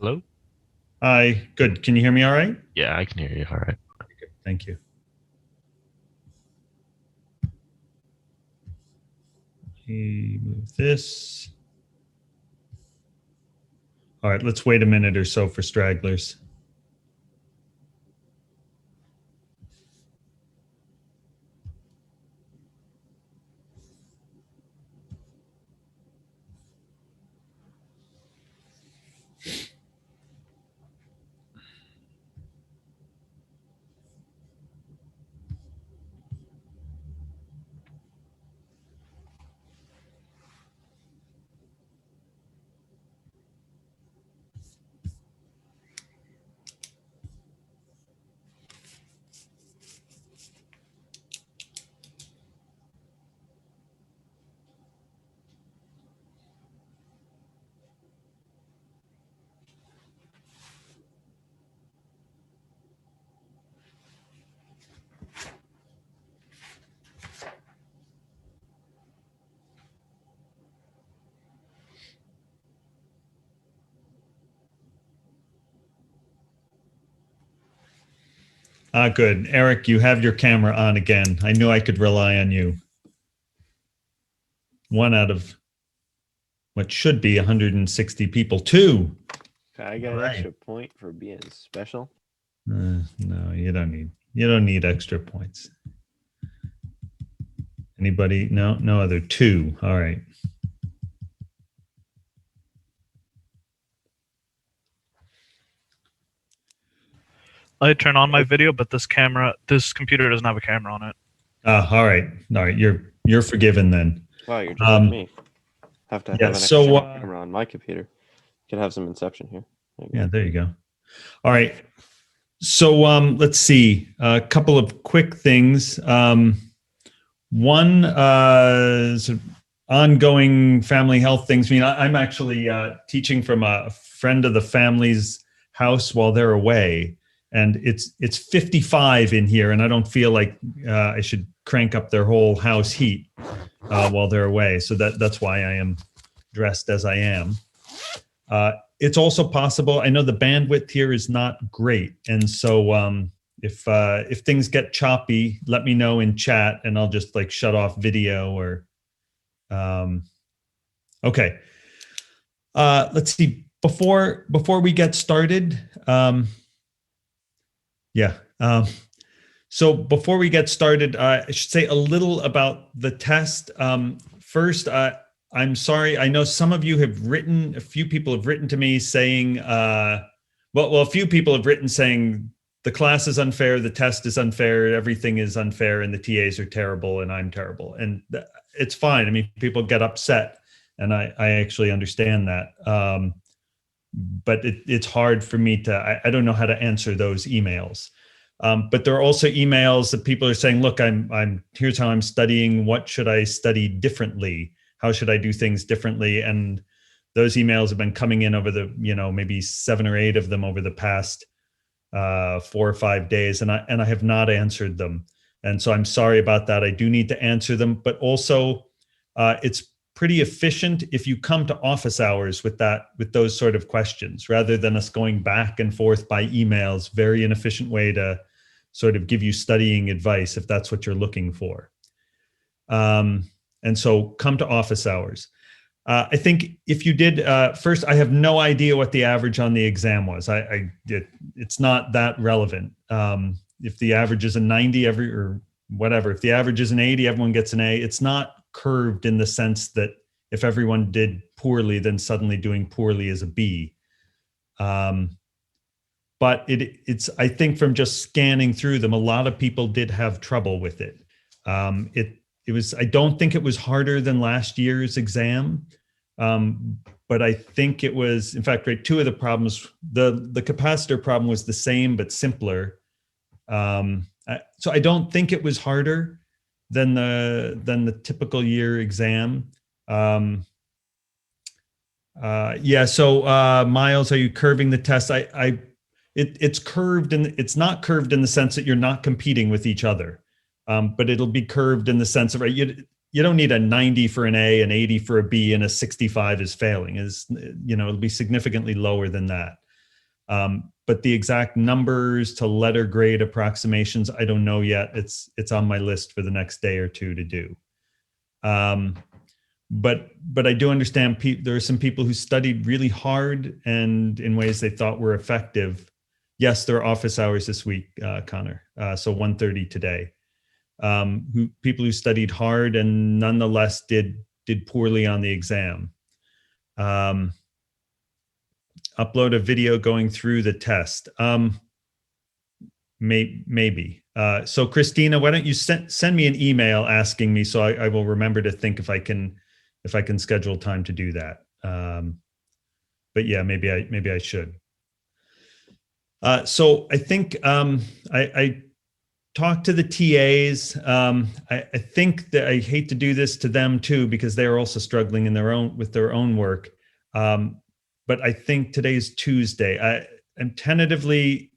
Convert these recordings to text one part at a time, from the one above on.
Hello? Hi, good. Can you hear me all right? Yeah, I can hear you. All right. Good. Thank you. Let me move this. All right, let's wait a minute or so for stragglers. Good. Eric, you have your camera on again. I knew I could rely on you. One out of what should be 160 people. Two. Can I get an Right. extra point for being special? No, you don't need extra points. Anybody? No, no other. Two. All right. I turn on my video, but this computer doesn't have a camera on it. All right. All right. You're forgiven then. Wow, you're just like me. Have to have an extra camera on my computer. Can have some inception here. There you go. All right. So let's see. A couple of quick things. One sort of ongoing family health things. I mean, I'm actually teaching from a friend of the family's house while they're away, and it's 55 in here, and I don't feel like I should crank up their whole house heat while they're away. So that's why I am dressed as I am. It's also possible. I know the bandwidth here is not great, and so if things get choppy, let me know in chat, and I'll just like shut off video or. Okay. Let's see. Before we get started, so before we get started, I should say a little about the test. First, I'm sorry. I know some of you have written, a few people have written to me saying, a few people have written saying the class is unfair, the test is unfair, everything is unfair, and the TAs are terrible, and I'm terrible. And it's fine. I mean, people get upset, and I actually understand that. But it's hard for me to, I don't know how to answer those emails. But there are also emails that people are saying, look, here's how I'm studying. What should I study differently? How should I do things differently? And those emails have been coming in over the, maybe 7 or 8 of them over the past 4 or 5 days. And I have not answered them. And so I'm sorry about that. I do need to answer them, but also it's pretty efficient if you come to office hours with those sort of questions, rather than us going back and forth by emails. Very inefficient way to sort of give you studying advice if that's what you're looking for. And so come to office hours. I think if you did, first, I have no idea what the average on the exam was. It's not that relevant. If the average is a 90 or whatever, if the average is an 80, everyone gets an A. It's not curved in the sense that if everyone did poorly, then suddenly doing poorly is a B. But it's, I think from just scanning through them, a lot of people did have trouble with it. It was, I don't think it was harder than last year's exam. But I think it was, in fact, right, 2 of the problems, the capacitor problem was the same, but simpler. So I don't think it was harder than the typical year exam. So Miles, are you curving the test? It's curved, and it's not curved in the sense that you're not competing with each other. But it'll be curved in the sense of, right, you don't need a 90 for an A, an 80 for a B, and a 65 is failing. It'll be significantly lower than that. But the exact numbers to letter grade approximations, I don't know yet. It's on my list for the next day or two to do. But I do understand there are some people who studied really hard and in ways they thought were effective. Yes, there are office hours this week, Connor. So 1:30 today. People who studied hard and nonetheless did poorly on the exam. Upload a video going through the test. Maybe. So Christina, why don't you send me an email asking me, so I will remember to think if I can schedule time to do that. But yeah, maybe I should. So I think I talked to the TAs. I think that I hate to do this to them too, because they're also struggling with their own work. But I think today's Tuesday. I'm tentatively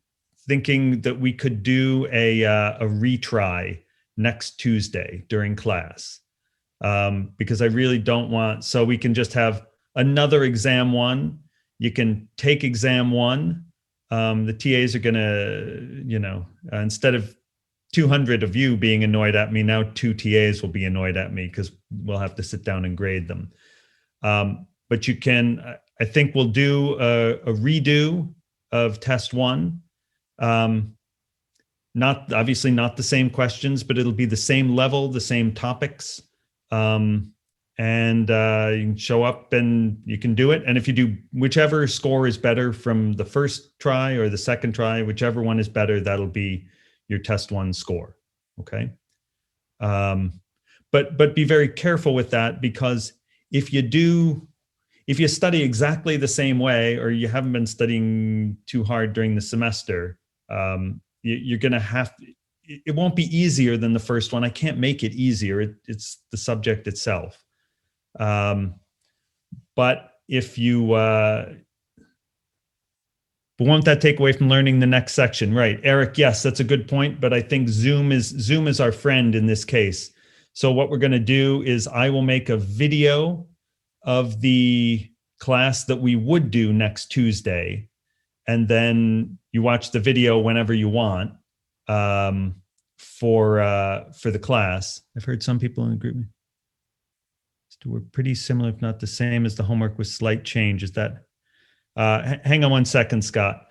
thinking that we could do a retry next Tuesday during class, because I really don't want. So we can just have another exam one. You can take exam one. The TAs are gonna, instead of 200 of you being annoyed at me, now 2 TAs will be annoyed at me because we'll have to sit down and grade them. But you can. I think we'll do a redo of test one. Obviously not the same questions, but it'll be the same level, the same topics. And you can show up and you can do it. And if you do, whichever score is better from the first try or the second try, whichever one is better, that'll be your test one score. Okay. But be very careful with that, because if you study exactly the same way, or you haven't been studying too hard during the semester, you're going to have, it won't be easier than the first one. I can't make it easier. It's the subject itself. But if you, but won't that take away from learning the next section? Right. Eric, yes, that's a good point. But I think Zoom is our friend in this case. So what we're going to do is I will make a video of the class that we would do next Tuesday. And then you watch the video whenever you want, for the class. I've heard some people in the group were pretty similar, if not the same, as the homework with slight change. Is that, hang on one second, Scott.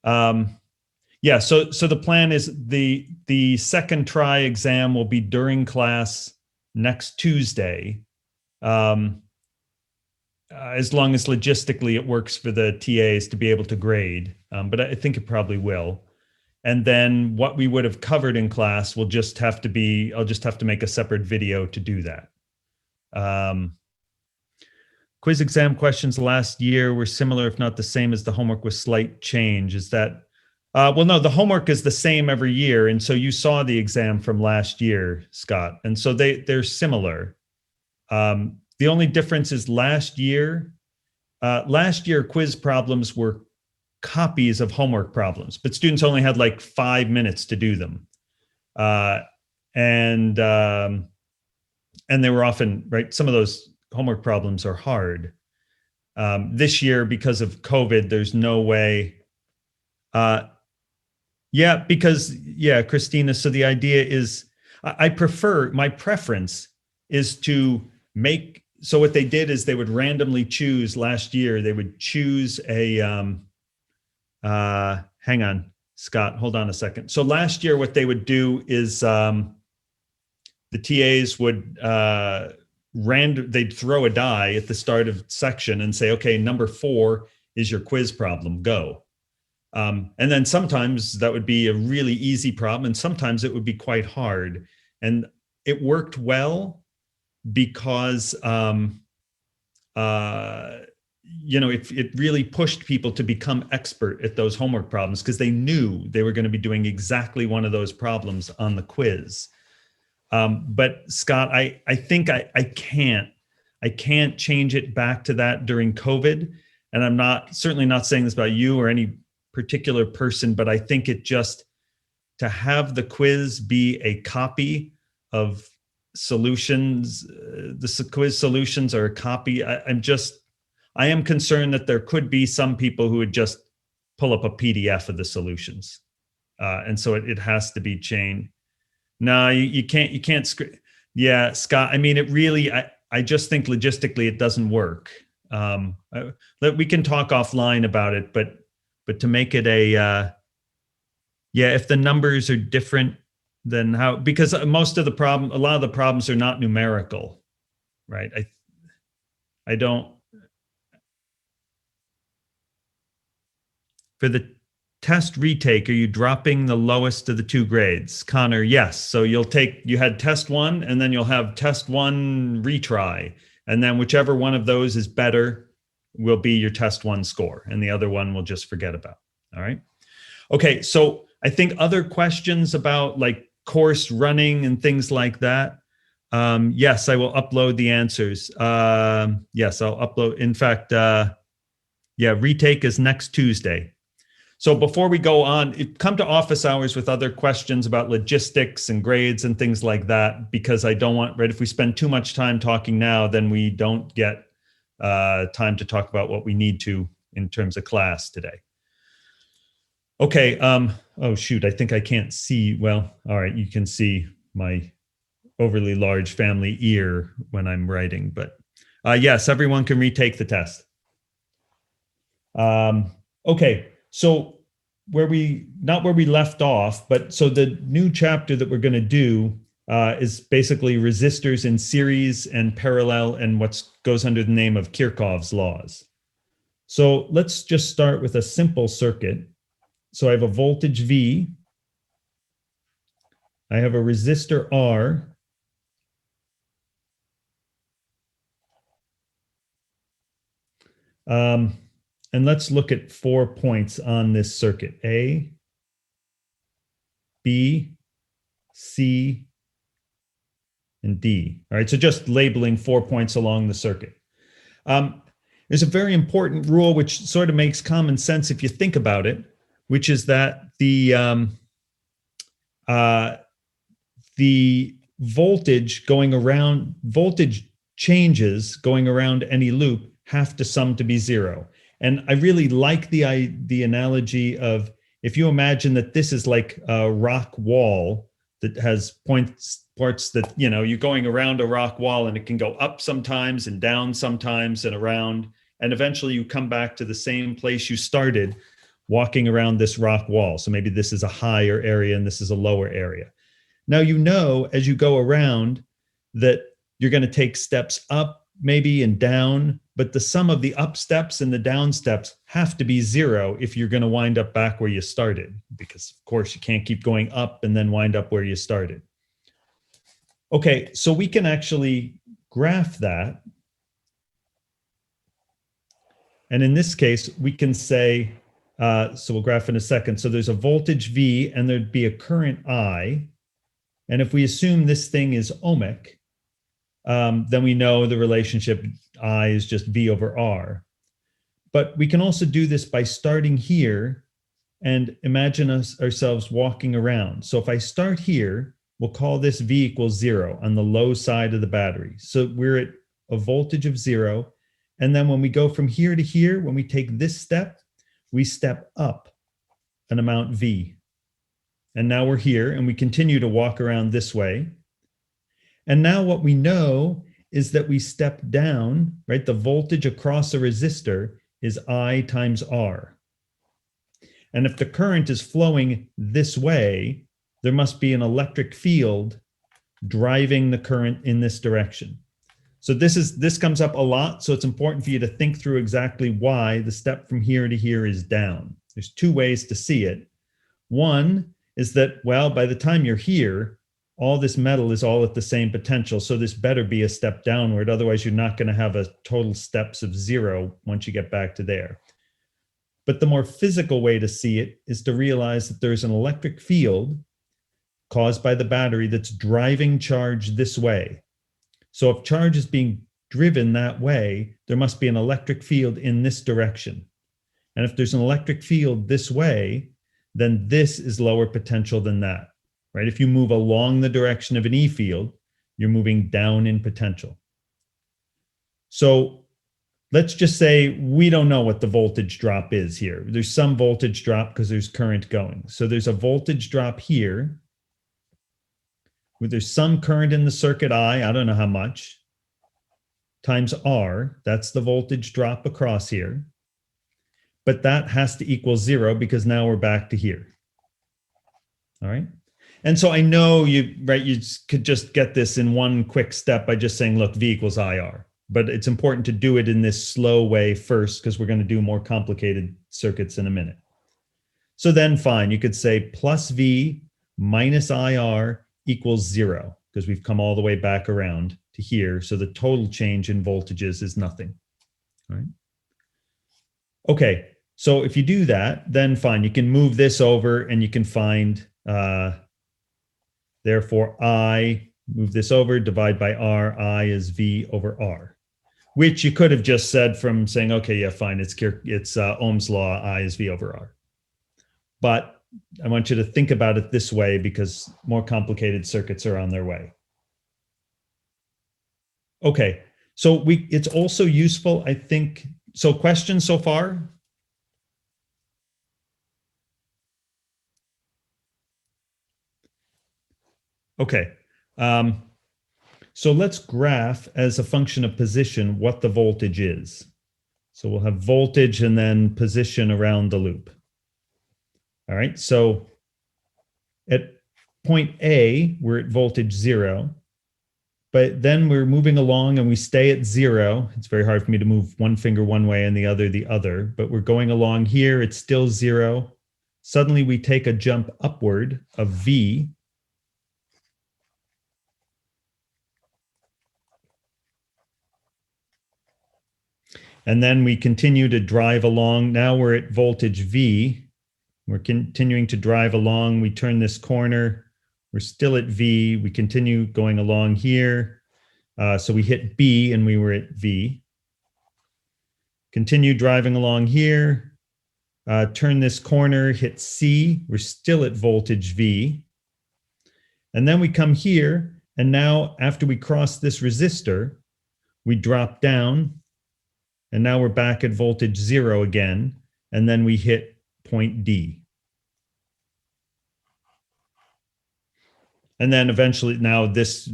Yeah, so the plan is the second try exam will be during class next Tuesday. As long as logistically it works for the TAs to be able to grade, but I think it probably will. And then what we would have covered in class will just have to be, I'll just have to make a separate video to do that. Quiz exam questions last year were similar, if not the same, as the homework with slight change. Is that, well, no, the homework is the same every year. And so you saw the exam from last year, Scott. And so they're similar. The only difference is last year quiz problems were copies of homework problems, but students only had like 5 minutes to do them. And they were often, right, some of those homework problems are hard. This year, because of COVID, there's no way. Christina, so the idea is, my preference is to make, so what they did is they would randomly choose last year, they would choose a, hang on, Scott, hold on a second. So last year, what they would do is the TAs would they'd throw a die at the start of section and say, okay, number 4 is your quiz problem, go. And then sometimes that would be a really easy problem, and sometimes it would be quite hard. And it worked well because it really pushed people to become expert at those homework problems, because they knew they were going to be doing exactly one of those problems on the quiz. But Scott, I think I can't change it back to that during COVID. And I'm certainly not saying this about you or any particular person, but I think it just, to have the quiz be a copy of solutions, the quiz solutions are a copy. I am concerned that there could be some people who would just pull up a PDF of the solutions. And so it has to be chain. No, you can't. Yeah, Scott, I mean, it really, I just think logistically it doesn't work. We can talk offline about it, but to make it yeah, if the numbers are different, then how, because a lot of the problems are not numerical, right? I don't, for the test retake, are you dropping the lowest of the 2 grades? Connor, yes. So you had test 1 and then you'll have test 1 retry. And then whichever one of those is better will be your test 1 score. And the other one we'll just forget about. All right. Okay. So I think other questions about like course running and things like that. Yes, I will upload the answers. Yes, I'll upload. In fact, retake is next Tuesday. So before we go on, come to office hours with other questions about logistics and grades and things like that, because I don't want, right, if we spend too much time talking now, then we don't get time to talk about what we need to in terms of class today. Okay. Oh, shoot. I think I can't see. Well, all right. You can see my overly large family ear when I'm writing, but yes, everyone can retake the test. Okay. So not where we left off, but so the new chapter that we're going to do is basically resistors in series and parallel and what goes under the name of Kirchhoff's laws. So let's just start with a simple circuit. So I have a voltage V. I have a resistor R. And let's look at 4 points on this circuit: A, B, C, and D. All right, so just labeling 4 points along the circuit. There's a very important rule which sort of makes common sense if you think about it, which is that the voltage changes going around any loop have to sum to be 0. And I really like the analogy of, if you imagine that this is like a rock wall that has parts that, you're going around a rock wall and it can go up sometimes and down sometimes and around, and eventually you come back to the same place you started walking around this rock wall. So maybe this is a higher area and this is a lower area. Now, as you go around that you're going to take steps up maybe and down, but the sum of the up steps and the down steps have to be 0 if you're going to wind up back where you started, because of course you can't keep going up and then wind up where you started. Okay, so we can actually graph that. And in this case, we can say, so we'll graph in a second. So there's a voltage V and there'd be a current I. And if we assume this thing is ohmic, then we know the relationship I is just V over R. But we can also do this by starting here and imagine ourselves walking around. So if I start here, we'll call this V equals 0 on the low side of the battery. So we're at a voltage of 0. And then when we go from here to here, when we take this step, we step up an amount V. And now we're here and we continue to walk around this way. And now what we know is that we step down, right? The voltage across a resistor is I times R. And if the current is flowing this way, there must be an electric field driving the current in this direction. So this comes up a lot. So it's important for you to think through exactly why the step from here to here is down. There's 2 ways to see it. One is that, well, by the time you're here, all this metal is all at the same potential. So this better be a step downward. Otherwise, you're not going to have a total steps of 0 once you get back to there. But the more physical way to see it is to realize that there's an electric field caused by the battery that's driving charge this way. So if charge is being driven that way, there must be an electric field in this direction. And if there's an electric field this way, then this is lower potential than that. Right? If you move along the direction of an E field, you're moving down in potential. So let's just say we don't know what the voltage drop is here. There's some voltage drop because there's current going. So there's a voltage drop here where there's some current in the circuit I don't know how much, times R, that's the voltage drop across here. But that has to equal 0 because now we're back to here. All right. And so I know you could just get this in one quick step by just saying, look, V equals IR. But it's important to do it in this slow way first because we're going to do more complicated circuits in a minute. So then fine, you could say plus V minus IR equals 0 because we've come all the way back around to here. So the total change in voltages is nothing. All right. Okay, so if you do that, then fine, you can move this over and you can find, therefore I, move this over, divide by R, I is V over R, which you could have just said from saying, okay, yeah, fine, it's Ohm's law, I is V over R. But I want you to think about it this way because more complicated circuits are on their way. Okay, so it's also useful, I think. So questions so far? Okay, so let's graph as a function of position what the voltage is. So we'll have voltage and then position around the loop. All right, so at point A, we're at voltage 0. But then we're moving along and we stay at 0. It's very hard for me to move one finger one way and the other, but we're going along here. It's still 0. Suddenly we take a jump upward of V. And then we continue to drive along. Now we're at voltage V. We're continuing to drive along. We turn this corner. We're still at V. We continue going along here. So we hit B and we were at V. Continue driving along here. Turn this corner, hit C. We're still at voltage V. And then we come here. And now after we cross this resistor, we drop down. And now we're back at voltage 0 again. And then we hit point D. And then eventually now this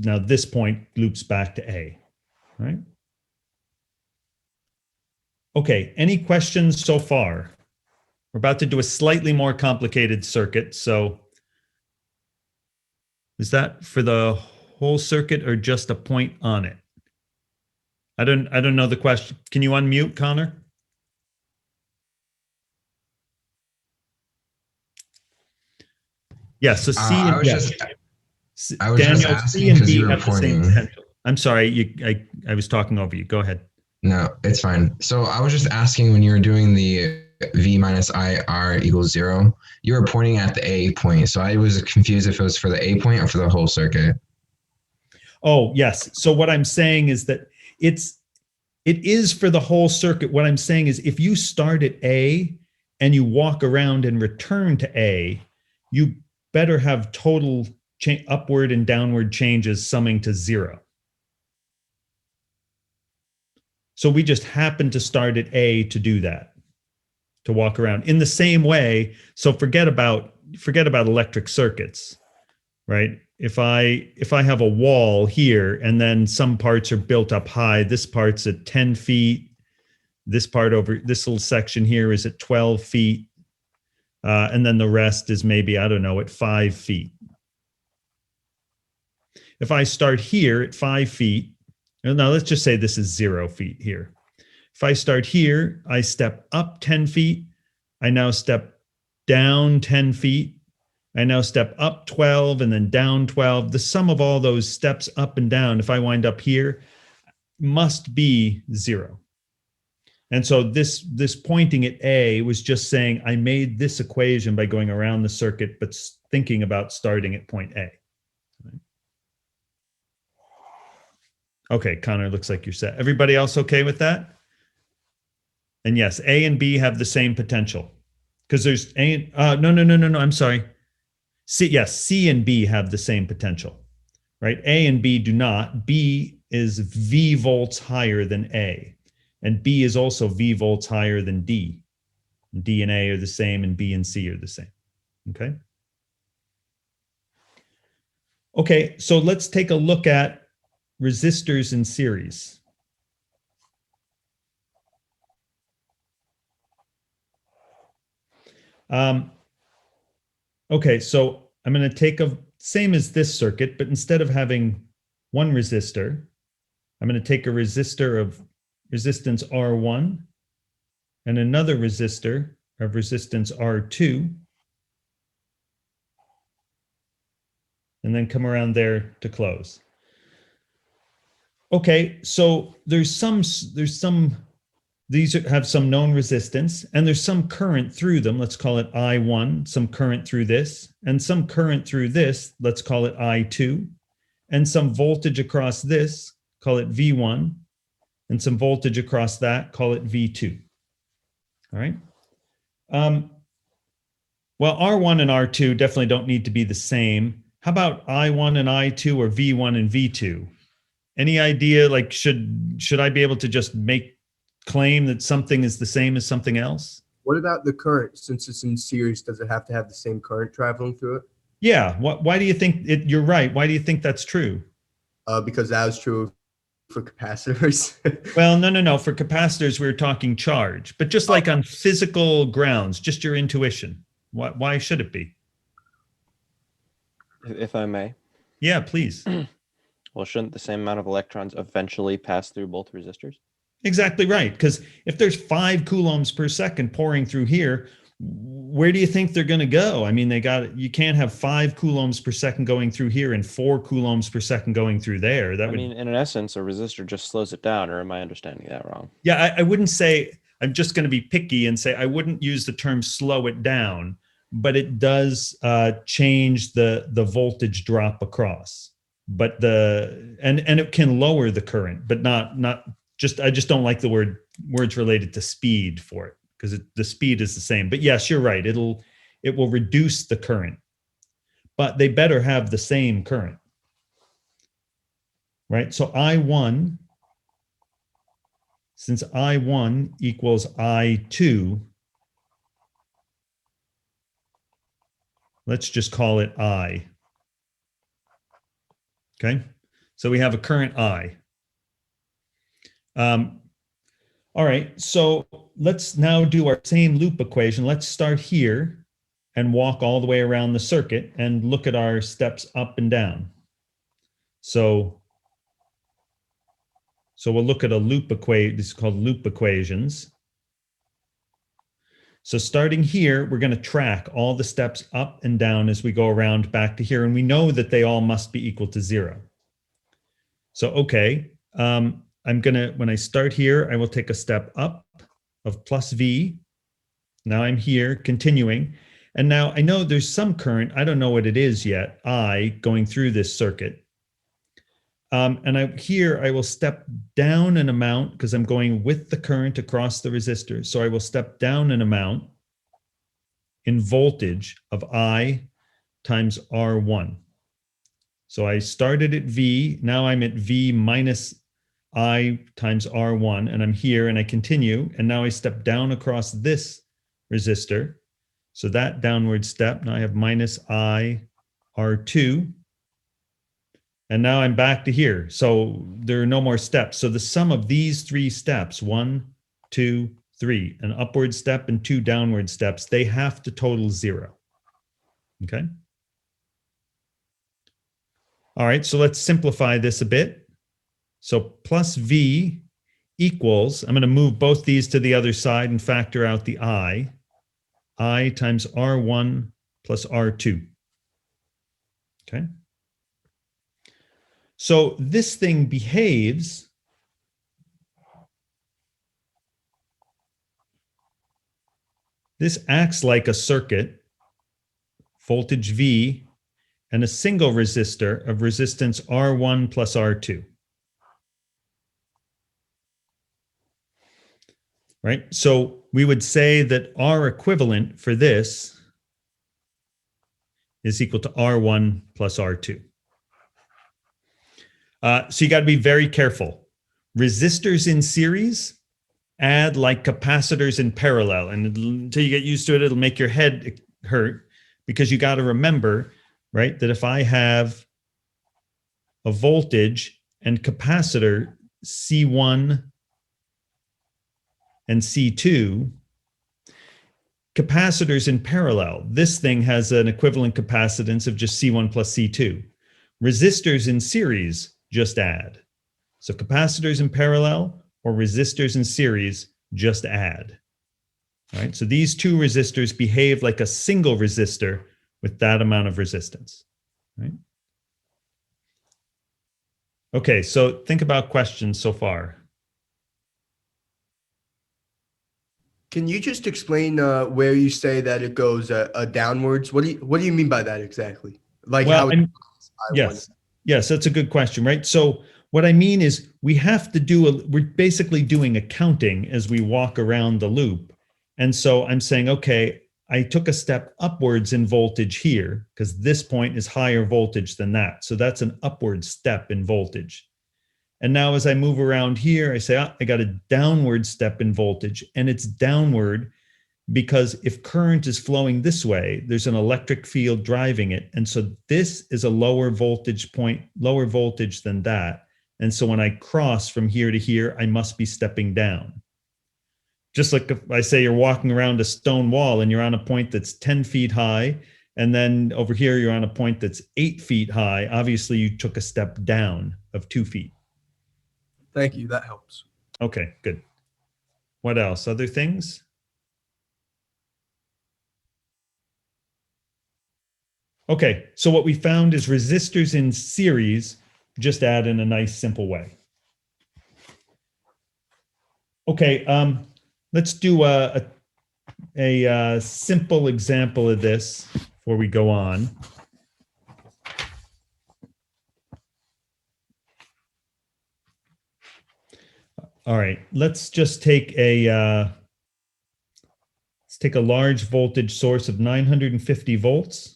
point loops back to A, right? Okay, any questions so far? We're about to do a slightly more complicated circuit. So is that for the whole circuit or just a point on it? I don't know the question. Can you unmute, Connor? Yeah, so C and I was just asking because you were pointing. I'm sorry, I was talking over you. Go ahead. No, it's fine. So I was just asking when you were doing the V minus IR equals 0, you were pointing at the A point. So I was confused if it was for the A point or for the whole circuit. Oh, yes. So what I'm saying is that it is for the whole circuit. What I'm saying is if you start at A and you walk around and return to A, you better have total upward and downward changes summing to 0. So we just happen to start at A to do that, to walk around in the same way. So forget about electric circuits, right? If I have a wall here and then some parts are built up high, this part's at 10 feet, this part over this little section here is at 12 feet, and then the rest is maybe, I don't know, at 5 feet. If I start here at 5 feet, now let's just say this is 0 feet here. If I start here, I step up 10 feet. I now step down 10 feet. I now step up 12 and then down 12. The sum of all those steps up and down, if I wind up here, must be 0. And so this pointing at A was just saying I made this equation by going around the circuit, but thinking about starting at point A. Okay, Connor, looks like you're set. Everybody else okay with that? And yes, A and B have the same potential because there's no, I'm sorry. C and B have the same potential, right? A and B do not. B is V volts higher than A. And B is also V volts higher than D. D and A are the same, and B and C are the same. Okay. Okay, so let's take a look at resistors in series. Okay, so I'm going to take a same as this circuit, but instead of having one resistor, I'm going to take a resistor of resistance R1 and another resistor of resistance R2, and then come around there to close. Okay, so these have some known resistance, and there's some current through them. Let's call it I1, some current through this, and some current through this. Let's call it I2, and some voltage across this, call it V1, and some voltage across that, call it V2. All right. Well, R1 and R2 definitely don't need to be the same. How about I1 and I2 or V1 and V2? Any idea, like, should I be able to just claim that something is the same as something else? What about the current? Since it's in series, does it have to have the same current traveling through it? Yeah. Why do you think you're right? Why do you think that's true? Because that was true for capacitors. Well, no. For capacitors, we're talking charge, but just like on physical grounds, just your intuition. Why should it be? If I may. Yeah, please. Well, shouldn't the same amount of electrons eventually pass through both resistors? Exactly right. Because if there's 5 coulombs per second pouring through here, where do you think they're going to go? I mean, you can't have 5 coulombs per second going through here and 4 coulombs per second going through there. I mean, in essence, a resistor just slows it down, or am I understanding that wrong? Yeah, I wouldn't say, I'm just going to be picky and say I wouldn't use the term slow it down, but it does change the voltage drop across. But and it can lower the current, but not just, I just don't like the words related to speed for it, because the speed is the same. But yes, you're right. It will reduce the current, but they better have the same current, right? So I1, since I1 equals I2, let's just call it I. Okay, so we have a current I. All right, so let's now do our same loop equation. Let's start here and walk all the way around the circuit and look at our steps up and down. So we'll look at a loop equation. This is called loop equations. So starting here, we're going to track all the steps up and down as we go around back to here. And we know that they all must be equal to 0. So, okay, when I start here, I will take a step up of plus V. Now I'm here continuing. And now I know there's some current. I don't know what it is yet. I going through this circuit. And I will step down an amount because I'm going with the current across the resistor. So I will step down an amount in voltage of I times R1. So I started at V. Now I'm at V minus I times R1, and I'm here and I continue. And now I step down across this resistor. So that downward step, now I have minus I R2. And now I'm back to here. So there are no more steps. So the sum of these 3 steps, 1, 2, 3, an upward step and 2 downward steps, they have to total 0. Okay. All right, so let's simplify this a bit. So plus V equals, I'm going to move both these to the other side and factor out the I times R1 plus R2. Okay. So this thing behaves this acts like a circuit, voltage V, and a single resistor of resistance R1 plus R2. Right? So we would say that R equivalent for this is equal to R1 plus R2. So you got to be very careful. Resistors in series, add like capacitors in parallel. And until you get used to it, it'll make your head hurt, because you got to remember, right, that if I have a voltage and capacitor C1 and C2, capacitors in parallel, this thing has an equivalent capacitance of just C1 plus C2. Resistors in series just add. So capacitors in parallel or resistors in series just add. All right, so these two resistors behave like a single resistor with that amount of resistance. Right? Okay, so think about questions so far. Can you just explain where you say that it goes downwards? What do you mean by that exactly? Like, well, how? yes, that's a good question, right? So what I mean is we have to do we're basically doing accounting as we walk around the loop. And so I'm saying, okay, I took a step upwards in voltage here because this point is higher voltage than that. So that's an upward step in voltage. And now as I move around here, I say, I got a downward step in voltage, and it's downward because if current is flowing this way, there's an electric field driving it. And so this is a lower voltage point, lower voltage than that. And so when I cross from here to here, I must be stepping down. Just like if I say you're walking around a stone wall and you're on a point that's 10 feet high, and then over here you're on a point that's 8 feet high, obviously you took a step down of 2 feet. Thank you. That helps. Okay, good. What else? Other things? Okay, so what we found is resistors in series just add in a nice simple way. Okay, let's do a simple example of this before we go on. All right, let's just take a large voltage source of 950 volts.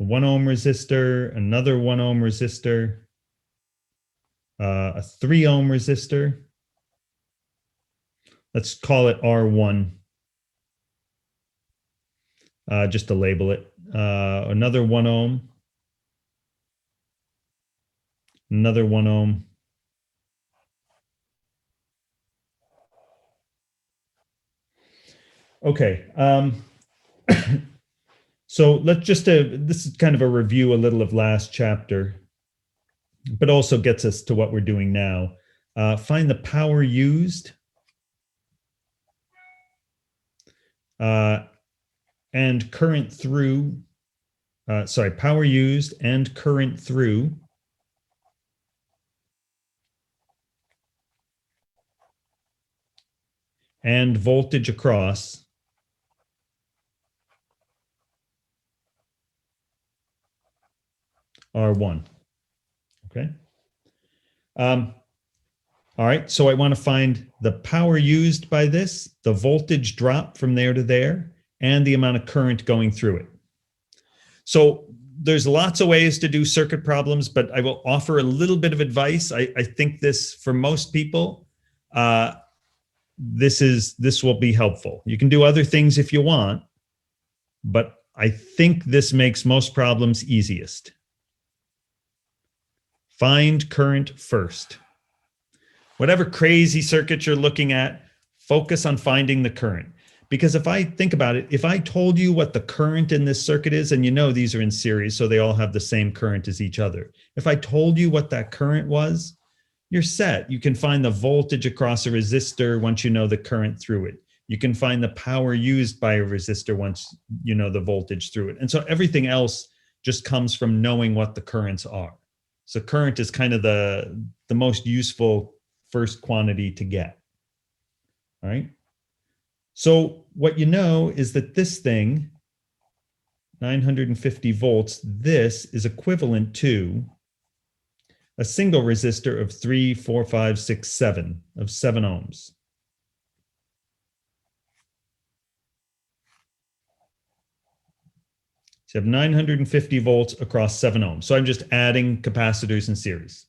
A 1 ohm resistor, another 1 ohm resistor, a 3 ohm resistor. Let's call it R1, just to label it. Another 1 ohm, another 1 ohm. Okay. So let's just, this is kind of a review a little of last chapter, but also gets us to what we're doing now. Find the power used and current through, power used and current through and voltage across R1. Okay. All right. So I want to find the power used by this, the voltage drop from there to there, and the amount of current going through it. So there's lots of ways to do circuit problems, but I will offer a little bit of advice. I think this, for most people, this will be helpful. You can do other things if you want, but I think this makes most problems easiest. Find current first. Whatever crazy circuit you're looking at, focus on finding the current. Because if I think about it, if I told you what the current in this circuit is, and you know these are in series, so they all have the same current as each other. If I told you what that current was, you're set. You can find the voltage across a resistor once you know the current through it. You can find the power used by a resistor once you know the voltage through it. And so everything else just comes from knowing what the currents are. So current is kind of the most useful first quantity to get. All right. So what you know is that this thing, 950 volts, this is equivalent to a single resistor of 3, 4, 5, 6, 7 of 7 ohms. So you have 950 volts across 7 ohms. So I'm just adding capacitors in series.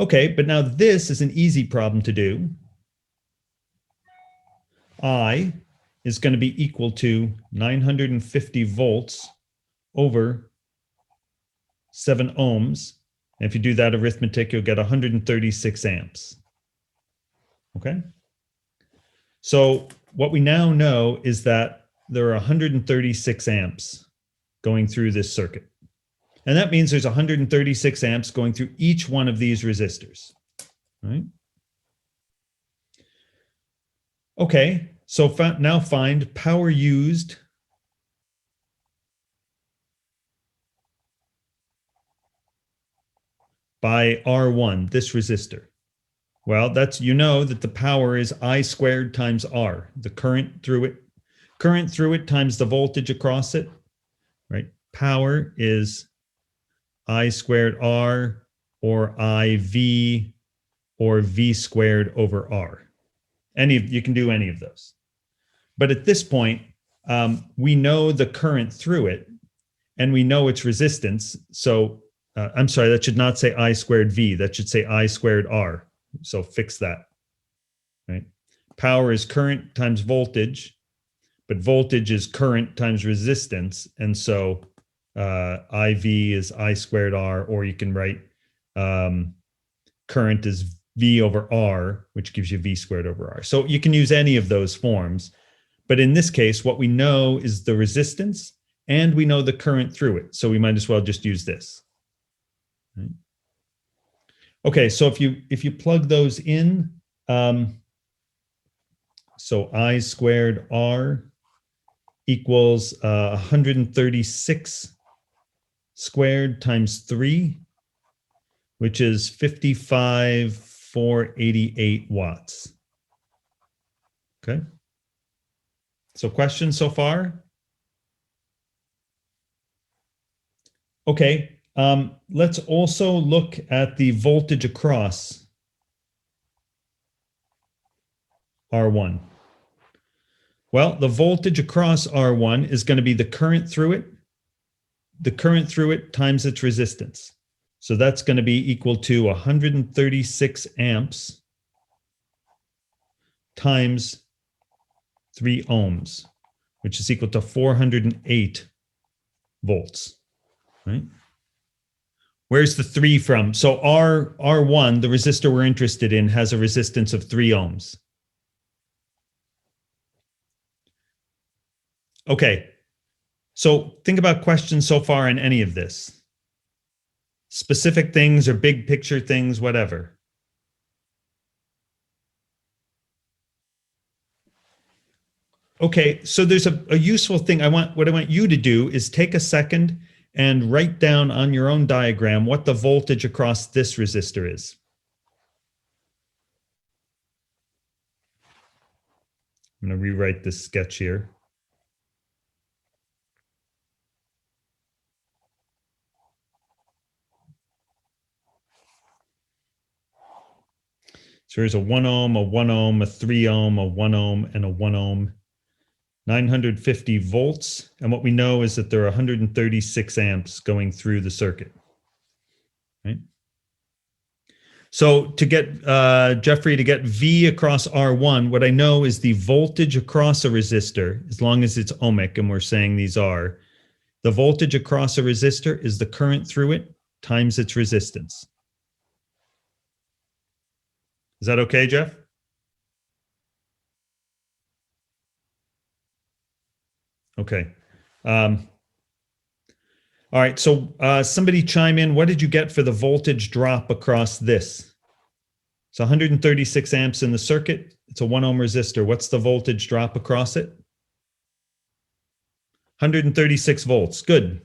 Okay, but now this is an easy problem to do. I is going to be equal to 950 volts over 7 ohms. And if you do that arithmetic, you'll get 136 amps. Okay? So what we now know is that there are 136 amps going through this circuit. And that means there's 136 amps going through each one of these resistors. Right? Okay, so now find power used by R1, this resistor. Well, that's, you know that the power is I squared times R, the current through it times the voltage across it, right? Power is I squared R or IV or V squared over R. You can do any of those. But at this point, we know the current through it and we know its resistance. So I'm sorry, that should not say I squared V, that should say I squared R. So fix that, right? Power is current times voltage, but voltage is current times resistance. And so IV is I squared R, or you can write current is V over R, which gives you V squared over R. So you can use any of those forms. But in this case, what we know is the resistance and we know the current through it. So we might as well just use this. Right? Okay, so if you plug those in, so I squared R equals 136 squared times 3, which is 55,488 watts. Okay. So questions so far? Okay. Let's also look at the voltage across R1. Well, the voltage across R1 is going to be the current through it times its resistance. So that's going to be equal to 136 amps times 3 ohms, which is equal to 408 volts, right? Where's the 3 from? So R1, the resistor we're interested in, has a resistance of 3 ohms. Okay, so think about questions so far in any of this. Specific things or big picture things, whatever. Okay, so there's a useful thing. What I want you to do is take a second and write down on your own diagram what the voltage across this resistor is. I'm going to rewrite this sketch here. So here's a 1 ohm, a 1 ohm, a 3 ohm, a 1 ohm, and a 1 ohm. 950 volts. And what we know is that there are 136 amps going through the circuit. Right? So to get Jeffrey to get V across R1, what I know is the voltage across a resistor, as long as it's ohmic, and we're saying these are, the voltage across a resistor is the current through it times its resistance. Is that okay, Jeff? Okay. All right, so somebody chime in. What did you get for the voltage drop across this? It's 136 amps in the circuit. It's a 1 ohm resistor. What's the voltage drop across it? 136 volts. Good.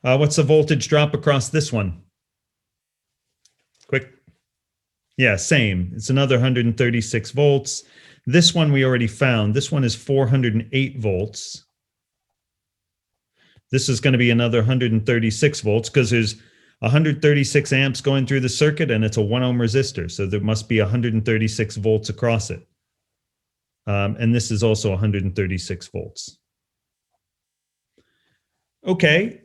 What's the voltage drop across this one? Quick. Yeah, same. It's another 136 volts. This one we already found. This one is 408 volts. This is going to be another 136 volts because there's 136 amps going through the circuit and it's a 1 ohm resistor. So there must be 136 volts across it. And this is also 136 volts. Okay.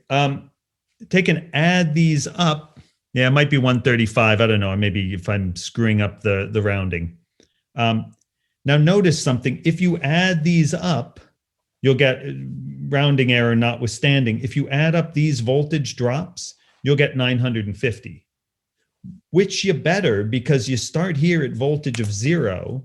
Take and add these up. Yeah, it might be 135. I don't know. Maybe if I'm screwing up the rounding. Now notice something. If you add these up, you'll get rounding error notwithstanding. If you add up these voltage drops, you'll get 950, which you better, because you start here at voltage of 0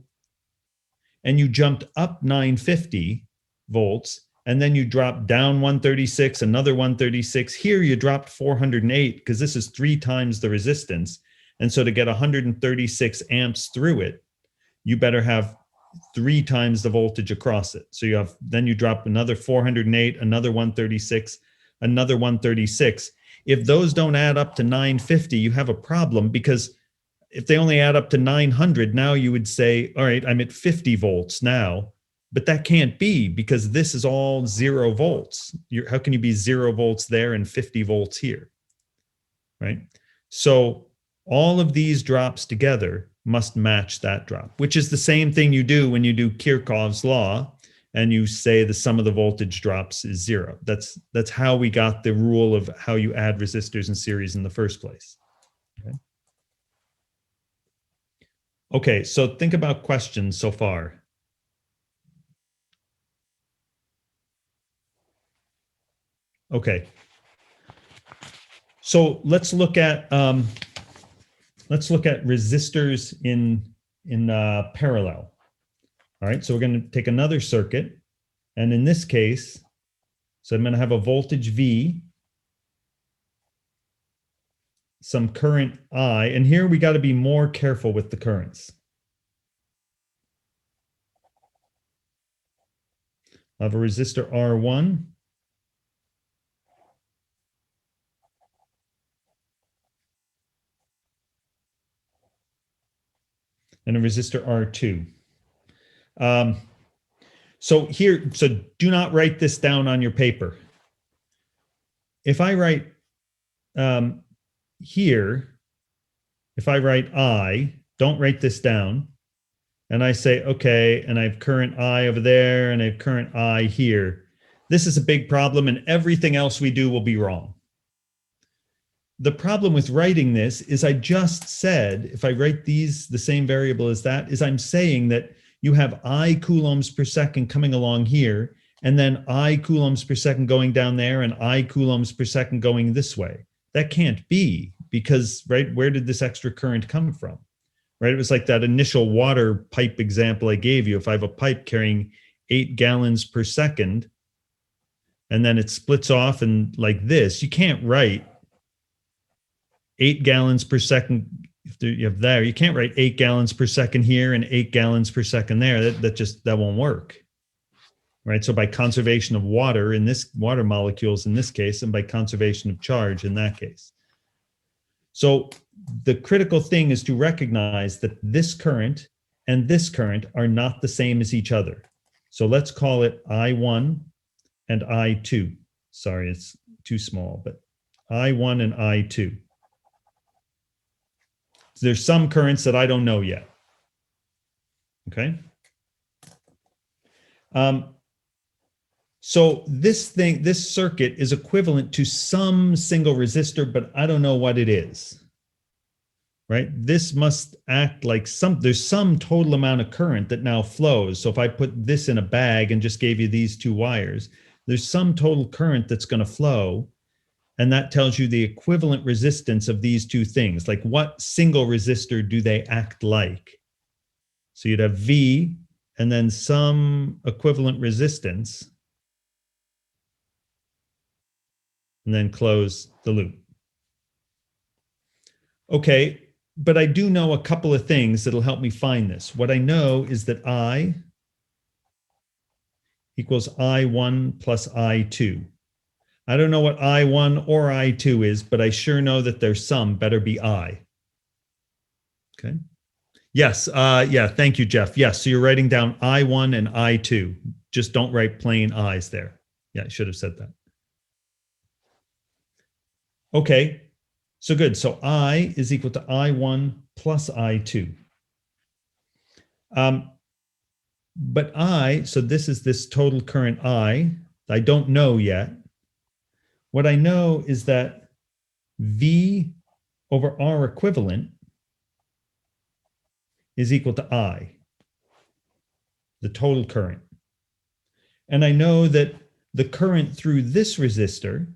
and you jumped up 950 volts, and then you drop down 136, another 136. Here you dropped 408 because this is 3 times the resistance. And so to get 136 amps through it, you better have 3 times the voltage across it. So then you drop another 408, another 136, another 136. If those don't add up to 950, you have a problem, because if they only add up to 900, now you would say, all right, I'm at 50 volts now. But that can't be, because this is all 0 volts. How can you be 0 volts there and 50 volts here, right? So all of these drops together must match that drop, which is the same thing you do when you do Kirchhoff's law and you say the sum of the voltage drops is 0. That's how we got the rule of how you add resistors in series in the first place. Okay, so think about questions so far. Okay, so let's look at resistors in parallel. All right, so we're going to take another circuit, and in this case, so I'm going to have a voltage V, some current I, and here we got to be more careful with the currents. I have a resistor R1. And a resistor R2. So do not write this down on your paper. If I write here, if I write I, don't write this down, and I say, okay, and I have current I over there, and I have current I here. This is a big problem, and everything else we do will be wrong. The problem with writing this is I just said, if I write these, the same variable as that, is I'm saying that you have I coulombs per second coming along here, and then I coulombs per second going down there, and I coulombs per second going this way. That can't be, because, right, where did this extra current come from? Right, it was like that initial water pipe example I gave you. If I have a pipe carrying 8 gallons per second, and then it splits off and like this, you can't write 8 gallons per second. If you have there, you can't write 8 gallons per second here and 8 gallons per second there. That won't work, right? So by conservation of water in this, water molecules in this case, and by conservation of charge in that case. So the critical thing is to recognize that this current and this current are not the same as each other. So let's call it I1 and I2. Sorry, it's too small, but I1 and I2. There's some currents that I don't know yet. Okay. So this circuit is equivalent to some single resistor, but I don't know what it is. Right? This must act like there's some total amount of current that now flows. So if I put this in a bag and just gave you these 2 wires, there's some total current that's going to flow. And that tells you the equivalent resistance of these 2 things. Like, what single resistor do they act like? So you'd have V and then some equivalent resistance, and then close the loop. Okay, but I do know a couple of things that'll help me find this. What I know is that I equals I1 plus I2. I don't know what I1 or I2 is, but I sure know that there's some better be I. Okay. Yes. Yeah. Thank you, Jeff. Yes. So you're writing down I1 and I2. Just don't write plain I's there. Yeah, I should have said that. Okay. So good. So I is equal to I1 plus I2. But so this is this total current I don't know yet. What I know is that V over R equivalent is equal to I, the total current. And I know that the current through this resistor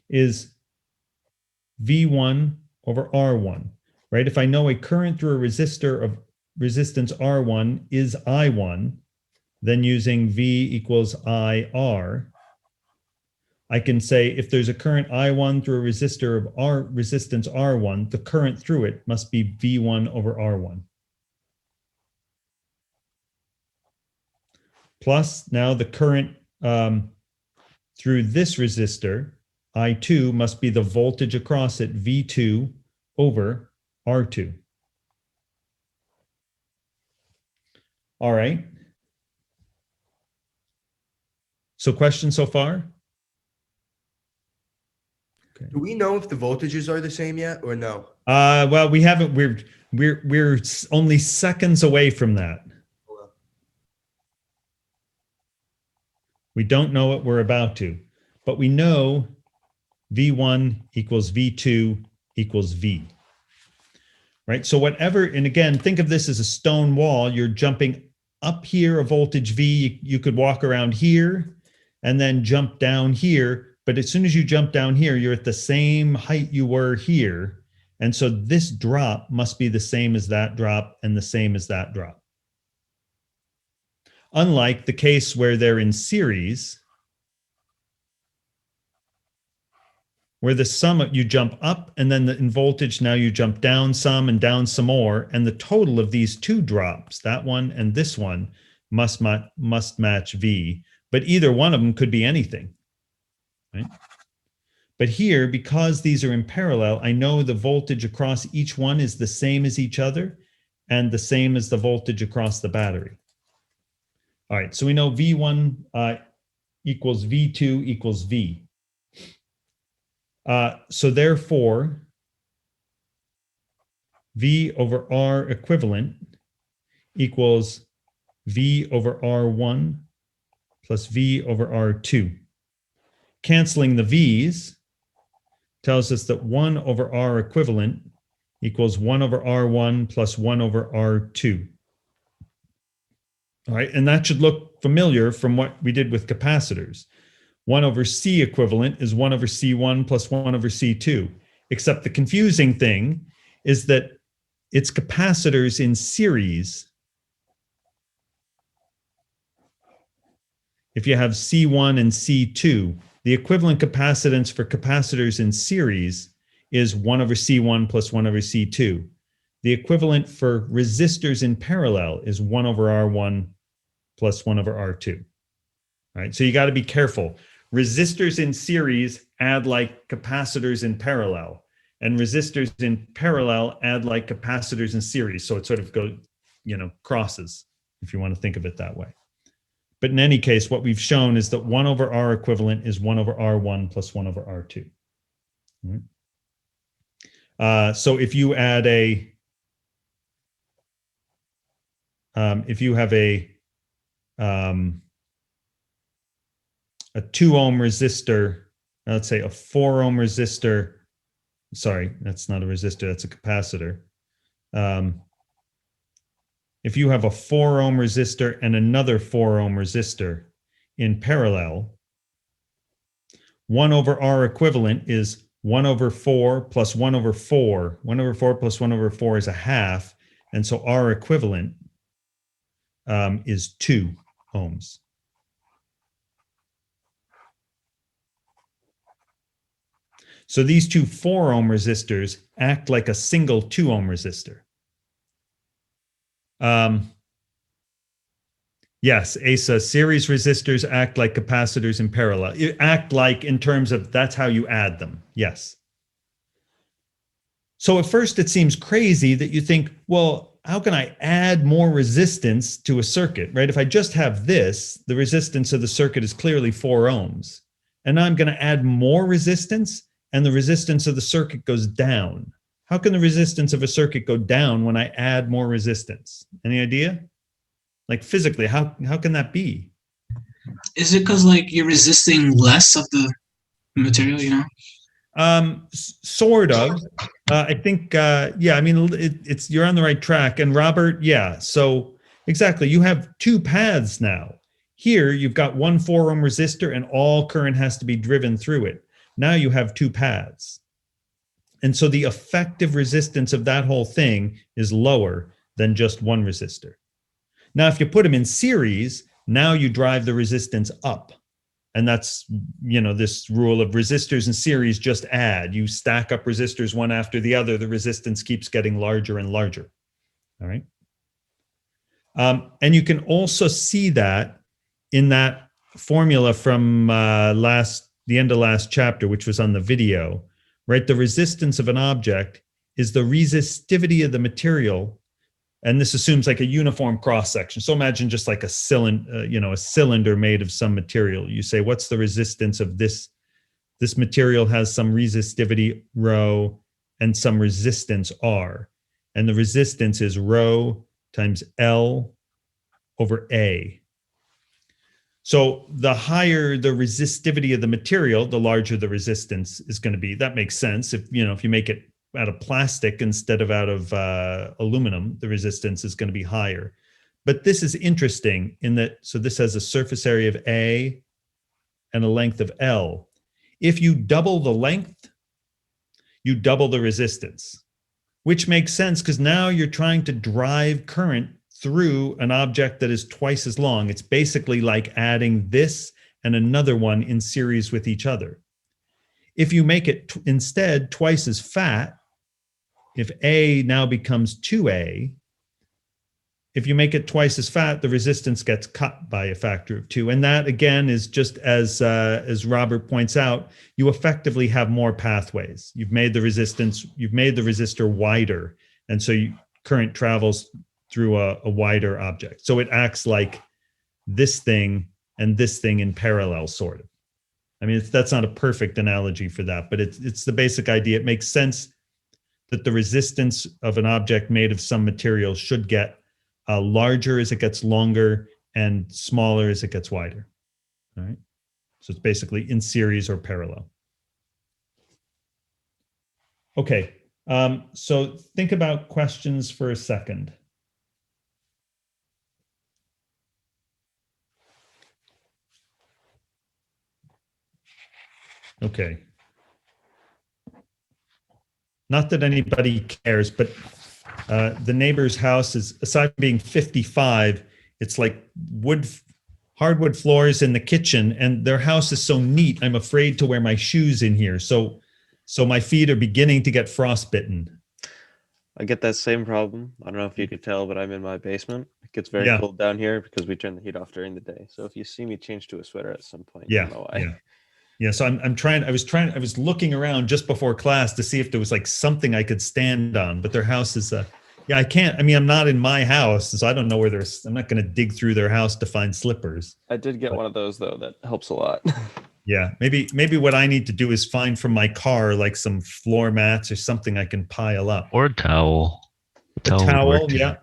is V1 over R1, right? If I know a current through a resistor of resistance R1 is I1, then using V equals IR, I can say if there's a current I1 through a resistor of R resistance R1, the current through it must be V1 over R1. Plus now the current through this resistor, I2, must be the voltage across it, V2 over R2. All right. So question so far? Okay. Do we know if the voltages are the same yet or no? Well, we haven't. We're only seconds away from that. We don't know what we're about to, but we know V1 equals V2 equals V. Right? So whatever, and again, think of this as a stone wall. You're jumping up here a voltage V. You could walk around here and then jump down here. But as soon as you jump down here, you're at the same height you were here. And so this drop must be the same as that drop and the same as that drop. Unlike the case where they're in series, where the sum, you jump up and then in voltage, now you jump down some and down some more. And the total of these two drops, that one and this one, must match V. But either one of them could be anything. Right? But here, because these are in parallel, I know the voltage across each one is the same as each other and the same as the voltage across the battery. All right, so we know V1 equals V2 equals V. So therefore, V over R equivalent equals V over R1 plus V over R2. Canceling the V's tells us that 1 over R equivalent equals 1 over R1 plus 1 over R2. All right, and that should look familiar from what we did with capacitors. 1 over C equivalent is 1 over C1 plus 1 over C2, except the confusing thing is that it's capacitors in series. If you have C1 and C2, the equivalent capacitance for capacitors in series is 1 over C1 plus 1 over C2. The equivalent for resistors in parallel is 1 over R1 plus 1 over R2. All right, so you got to be careful. Resistors in series add like capacitors in parallel, and resistors in parallel add like capacitors in series. So it sort of goes, crosses, if you want to think of it that way. But in any case, what we've shown is that 1 over R equivalent is 1 over R1 plus 1 over R2. Right? So if you add if you have a 2 ohm resistor, let's say a 4 ohm resistor, sorry, that's not a resistor, that's a capacitor. If you have a 4 ohm resistor and another 4 ohm resistor in parallel, 1 over R equivalent is 1 over 4 plus 1 over 4. 1 over 4 plus 1 over 4 is a half. And so R equivalent is 2 ohms. So these two 4 ohm resistors act like a single 2 ohm resistor. Yes, Asa, series resistors act like capacitors in parallel. Act like in terms of that's how you add them. Yes. So at first it seems crazy that you think, well, how can I add more resistance to a circuit, right? If I just have this, the resistance of the circuit is clearly 4 ohms. And now I'm going to add more resistance and the resistance of the circuit goes down. How can the resistance of a circuit go down when I add more resistance? Any idea? Like physically, how can that be? Is it because like you're resisting less of the material, Sort of. I think, yeah, I mean, it's you're on the right track. And Robert, yeah, so exactly, you have two paths now. Here, you've got one 4 ohm resistor and all current has to be driven through it. Now you have two paths. And so the effective resistance of that whole thing is lower than just one resistor. Now, if you put them in series, now you drive the resistance up. And that's, this rule of resistors in series just add. You stack up resistors one after the other, the resistance keeps getting larger and larger. All right. And you can also see that in that formula from the end of last chapter, which was on the video, right? The resistance of an object is the resistivity of the material. And this assumes like a uniform cross section. So imagine just like a cylinder made of some material. You say, what's the resistance of this? This material has some resistivity rho and some resistance R. And the resistance is rho times L over A. So the higher the resistivity of the material, the larger the resistance is going to be. That makes sense. If you make it out of plastic instead of out of aluminum, the resistance is going to be higher. But this is interesting in that, so this has a surface area of A and a length of L. If you double the length, you double the resistance, which makes sense because now you're trying to drive current through an object that is twice as long. It's basically like adding this and another one in series with each other. If you make it instead twice as fat, if A now becomes 2A, if you make it twice as fat, the resistance gets cut by a factor of 2. And that, again, is just as Robert points out, you effectively have more pathways. You've made the resistor wider. And so current travels through a wider object. So it acts like this thing and this thing in parallel, sort of. I mean, that's not a perfect analogy for that, but it's the basic idea. It makes sense that the resistance of an object made of some material should get larger as it gets longer and smaller as it gets wider. All right. So it's basically in series or parallel. Okay. So think about questions for a second. Okay. Not that anybody cares, but the neighbor's house is, aside from being 55, it's like hardwood floors in the kitchen, and their house is so neat, I'm afraid to wear my shoes in here. So my feet are beginning to get frostbitten. I get that same problem. I don't know if you could tell, but I'm in my basement. It gets very cold down here because we turn the heat off during the day. So if you see me change to a sweater at some point, you'll know why. Yeah, so I was looking around just before class to see if there was like something I could stand on, but their house is I can't. I mean, I'm not in my house, so I don't know where I'm not going to dig through their house to find slippers. I did get one of those though. That helps a lot. Yeah, maybe what I need to do is find from my car like some floor mats or something I can pile up. Or a towel. A towel, yeah.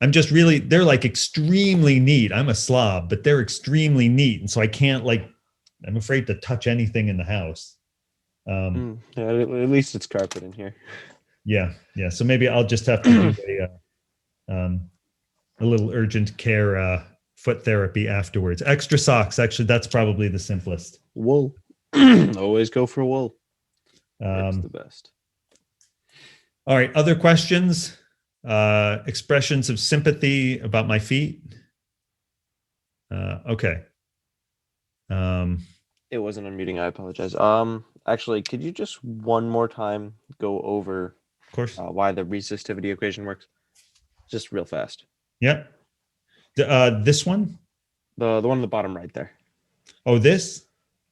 They're like extremely neat. I'm a slob, but they're extremely neat. And so I can't I'm afraid to touch anything in the house. Yeah, at least it's carpet in here. Yeah. So maybe I'll just have to do a little urgent care foot therapy afterwards. Extra socks. Actually, that's probably the simplest. Wool. Always go for wool. That's the best. All right. Other questions? Expressions of sympathy about my feet? Okay. It wasn't unmuting. I apologize. Actually, could you just one more time go over, of course, why the resistivity equation works? Just real fast. Yeah. This one? The one on the bottom right there. Oh, this?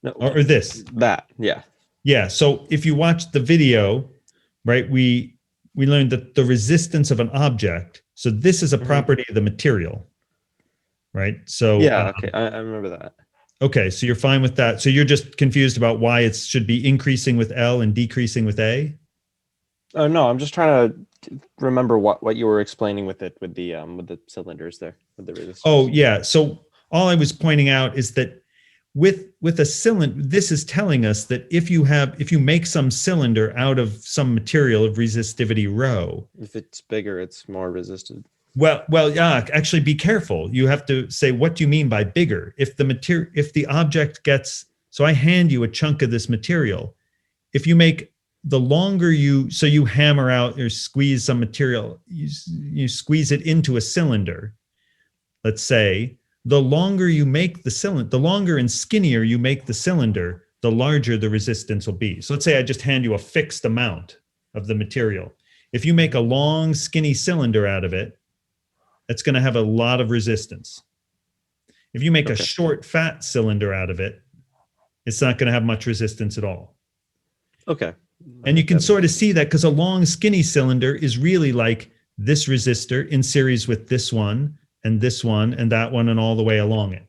No, or this? That, yeah. Yeah. So if you watch the video, right, we learned that the resistance of an object. So this is a property of the material, right? So yeah. Okay, I remember that. Okay, so you're fine with that. So you're just confused about why it should be increasing with L and decreasing with A? No, I'm just trying to remember what you were explaining with it, with the cylinders there, with the resistors. Oh, yeah. So all I was pointing out is that with a cylinder, this is telling us that if you make some cylinder out of some material of resistivity rho, if it's bigger, it's more resisted. Well, yeah, actually be careful. You have to say, what do you mean by bigger? If the object gets, so I hand you a chunk of this material. If you make the longer you hammer out or squeeze some material, you squeeze it into a cylinder, let's say, the longer you make the cylinder, the longer and skinnier you make the cylinder, the larger the resistance will be. So let's say I just hand you a fixed amount of the material. If you make a long, skinny cylinder out of it, it's going to have a lot of resistance. If you make a short, fat cylinder out of it, it's not going to have much resistance at all. Okay. And you can sort of see that because a long, skinny cylinder is really like this resistor in series with this one and that one and all the way along it.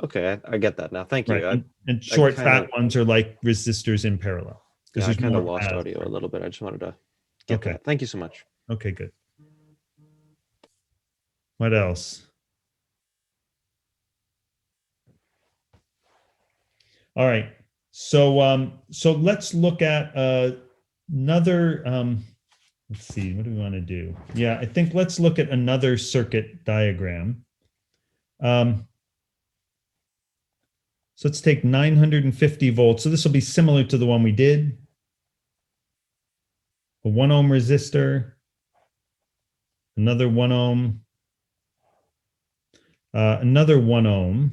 Okay, I get that now. Thank you. Right. And short, fat ones are like resistors in parallel. Yeah, I kind of lost audio a little bit. I just wanted to get that. Thank you so much. Okay, good. What else? All right. So let's look at another. Let's see. What do we want to do? Yeah, I think let's look at another circuit diagram. So let's take 950 volts. So this will be similar to the one we did. A 1 ohm resistor, another 1 ohm. Another 1 ohm.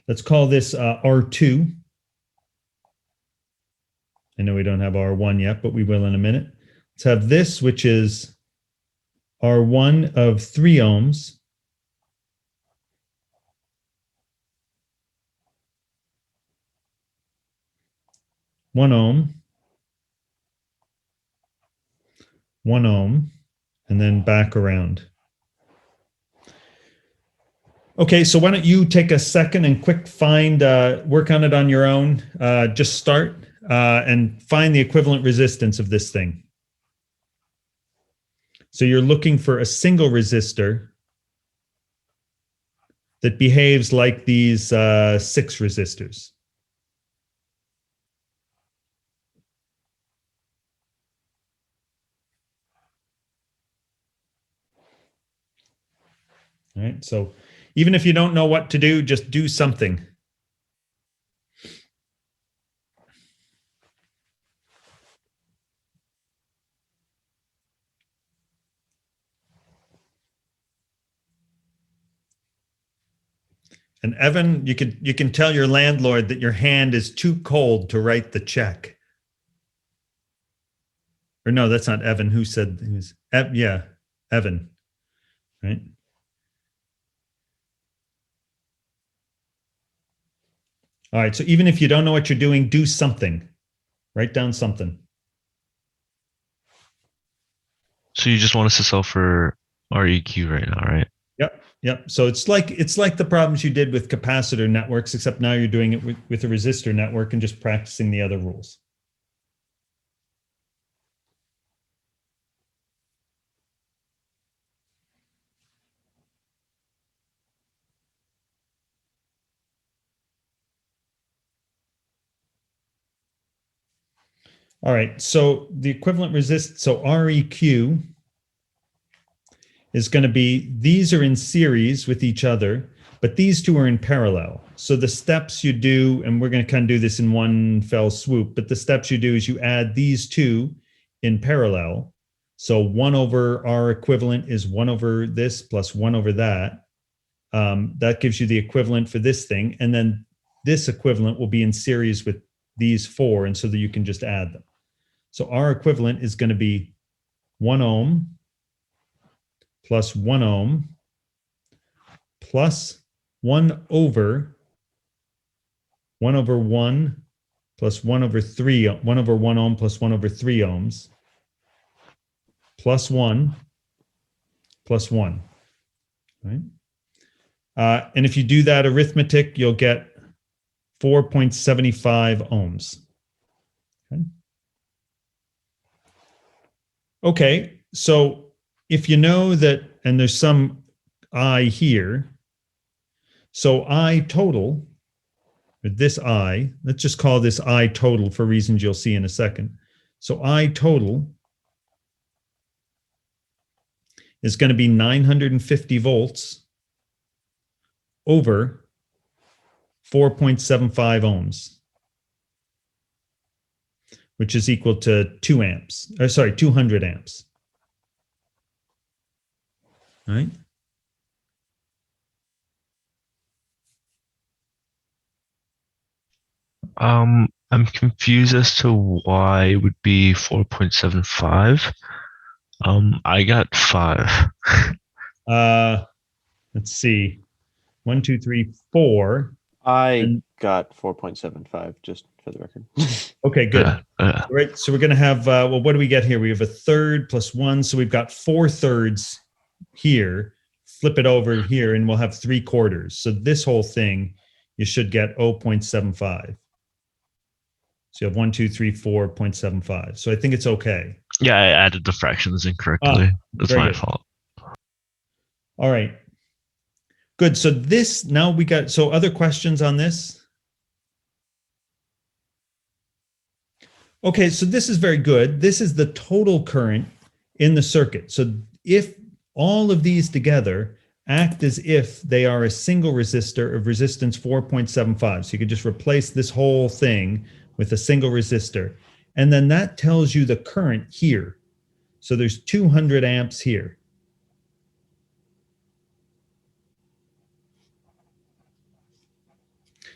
Let's call this R2. I know we don't have R1 yet, but we will in a minute. Let's have this, which is R1 of 3 ohms. One ohm, 1 ohm, and then back around. Okay, so why don't you take a second and quick work on it on your own. Just start and find the equivalent resistance of this thing. So you're looking for a single resistor that behaves like these 6 resistors. All right, so even if you don't know what to do, just do something. And Evan, you can tell your landlord that your hand is too cold to write the check. Or no, that's not Evan. Who said he was? Yeah, Evan, right? All right, so even if you don't know what you're doing, do something. Write down something. So you just want us to solve for REQ right now, right? Yep. So it's like the problems you did with capacitor networks, except now you're doing it with a resistor network and just practicing the other rules. All right, so the equivalent so REQ is going to be, these are in series with each other, but these two are in parallel. So the steps you do, and we're going to kind of do this in one fell swoop, but the steps you do is you add these two in parallel. So 1 over R equivalent is 1 over this plus 1 over that. That gives you the equivalent for this thing. And then this equivalent will be in series with these 4, and so that you can just add them. So R equivalent is going to be 1 ohm plus 1 ohm plus 1 over 1 plus 1 over 3, 1 over 1 ohm plus 1 over 3 ohms plus 1 plus 1, right? And if you do that arithmetic, you'll get 4.75 ohms. Okay, so if you know that, and there's some I here, so I total this I, let's just call this I total for reasons you'll see in a second. So I total is going to be 950 volts over 4.75 ohms, which is equal to 2 amps, or sorry, 200 amps. All right. I'm confused as to why it would be 4.75. I got 5. Let's see. 1, 2, 3, 4. I got 4.75, just for the record. Okay, good. Right. So we're going to have, well, what do we get here? We have a third plus 1. So we've got 4 thirds here. Flip it over here and we'll have 3 quarters. So this whole thing, you should get 0.75. So you have 1, 2, 3, 4.75. So I think it's okay. Yeah, I added the fractions incorrectly. That's my fault. All right. Good. So this, now we got, so other questions on this? Okay, so this is very good. This is the total current in the circuit. So if all of these together act as if they are a single resistor of resistance 4.75. So you could just replace this whole thing with a single resistor. And then that tells you the current here. So there's 200 amps here.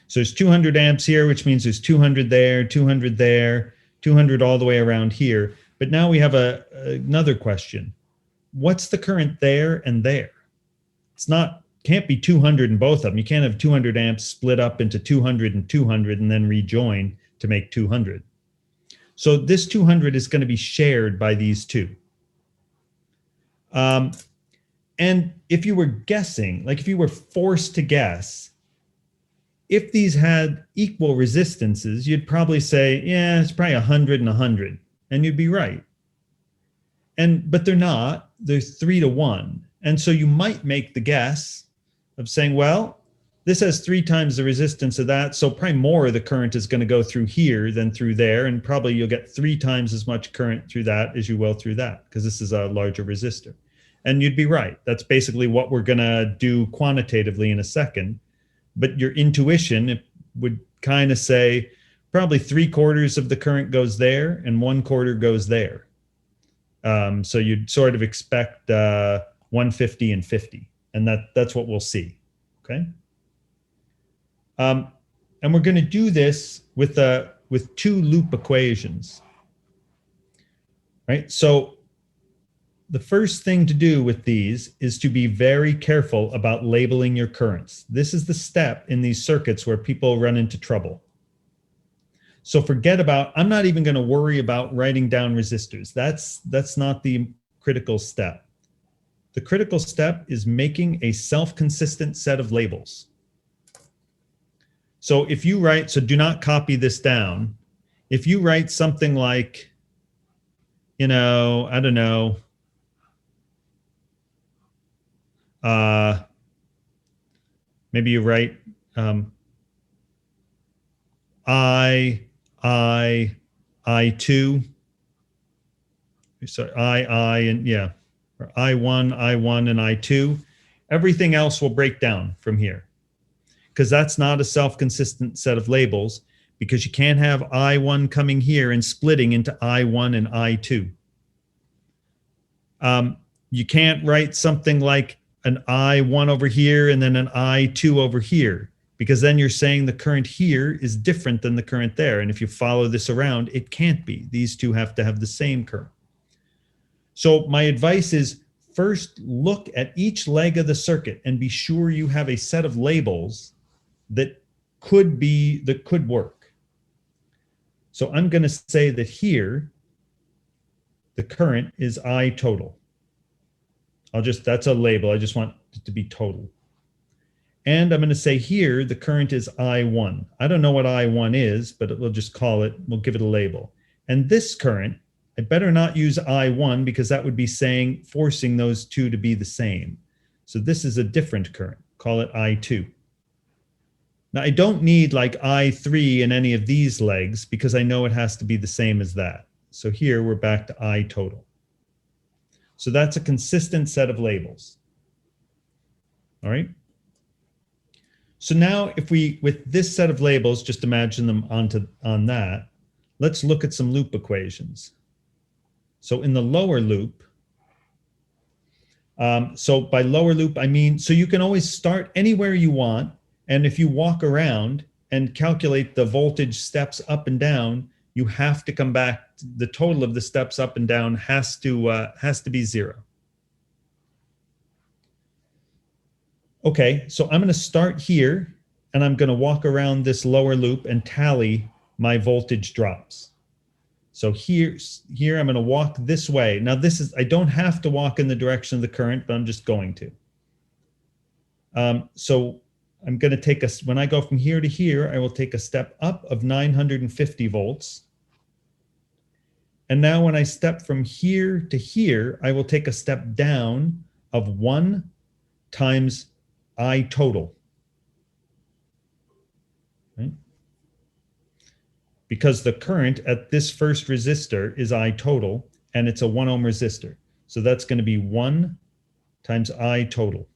So there's 200 amps here, which means there's 200 there, 200 there, 200 all the way around here. But now we have another question. What's the current there and there? It's not, can't be 200 in both of them. You can't have 200 amps split up into 200 and 200 and then rejoin to make 200. So this 200 is going to be shared by these two. And if you were guessing, like if you were forced to guess, if these had equal resistances, you'd probably say, yeah, it's probably 100 and 100, and you'd be right. But they're not. They're 3 to 1. And so you might make the guess of saying, well, this has 3 times the resistance of that, so probably more of the current is going to go through here than through there, and probably you'll get 3 times as much current through that as you will through that, because this is a larger resistor. And you'd be right. That's basically what we're going to do quantitatively in a second. But your intuition would kind of say probably 3/4 of the current goes there and 1/4 goes there. So you'd sort of expect 150 and 50, and that's what we'll see. Okay. And we're going to do this with 2 loop equations. Right. So the first thing to do with these is to be very careful about labeling your currents. This is the step in these circuits where people run into trouble. So forget about, I'm not even going to worry about writing down resistors. That's not the critical step. The critical step is making a self-consistent set of labels. So if you write, so do not copy this down. If you write something like, I don't know, maybe you write I2, sorry, I, and yeah, or I1 and I2. Everything else will break down from here, because that's not a self-consistent set of labels, because you can't have I1 coming here and splitting into I1 and I2. You can't write something like an I1 over here and then an I2 over here, because then you're saying the current here is different than the current there. And if you follow this around, it can't be. These two have to have the same current. So my advice is first look at each leg of the circuit and be sure you have a set of labels that could work. So I'm going to say that here, the current is I total. That's a label. I just want it to be total. And I'm going to say here, the current is I1. I don't know what I1 is, but we'll just call it, we'll give it a label. And this current, I better not use I1, because that would be forcing those two to be the same. So this is a different current. Call it I2. Now I don't need like I3 in any of these legs because I know it has to be the same as that. So here we're back to I total. So that's a consistent set of labels. All right. So now if we, with this set of labels, just imagine them on that, let's look at some loop equations. So in the lower loop, so by lower loop, I mean, so you can always start anywhere you want. And if you walk around and calculate the voltage steps up and down, you have to come back. The total of the steps up and down has to be 0. Okay, so I'm going to start here and I'm going to walk around this lower loop and tally my voltage drops. So here I'm going to walk this way. Now this is, I don't have to walk in the direction of the current, but I'm just going to. So I'm going to take when I go from here to here, I will take a step up of 950 volts. And now when I step from here to here, I will take a step down of 1 times I total. Right? Because the current at this first resistor is I total, and it's a 1 ohm resistor. So that's going to be 1 times I total.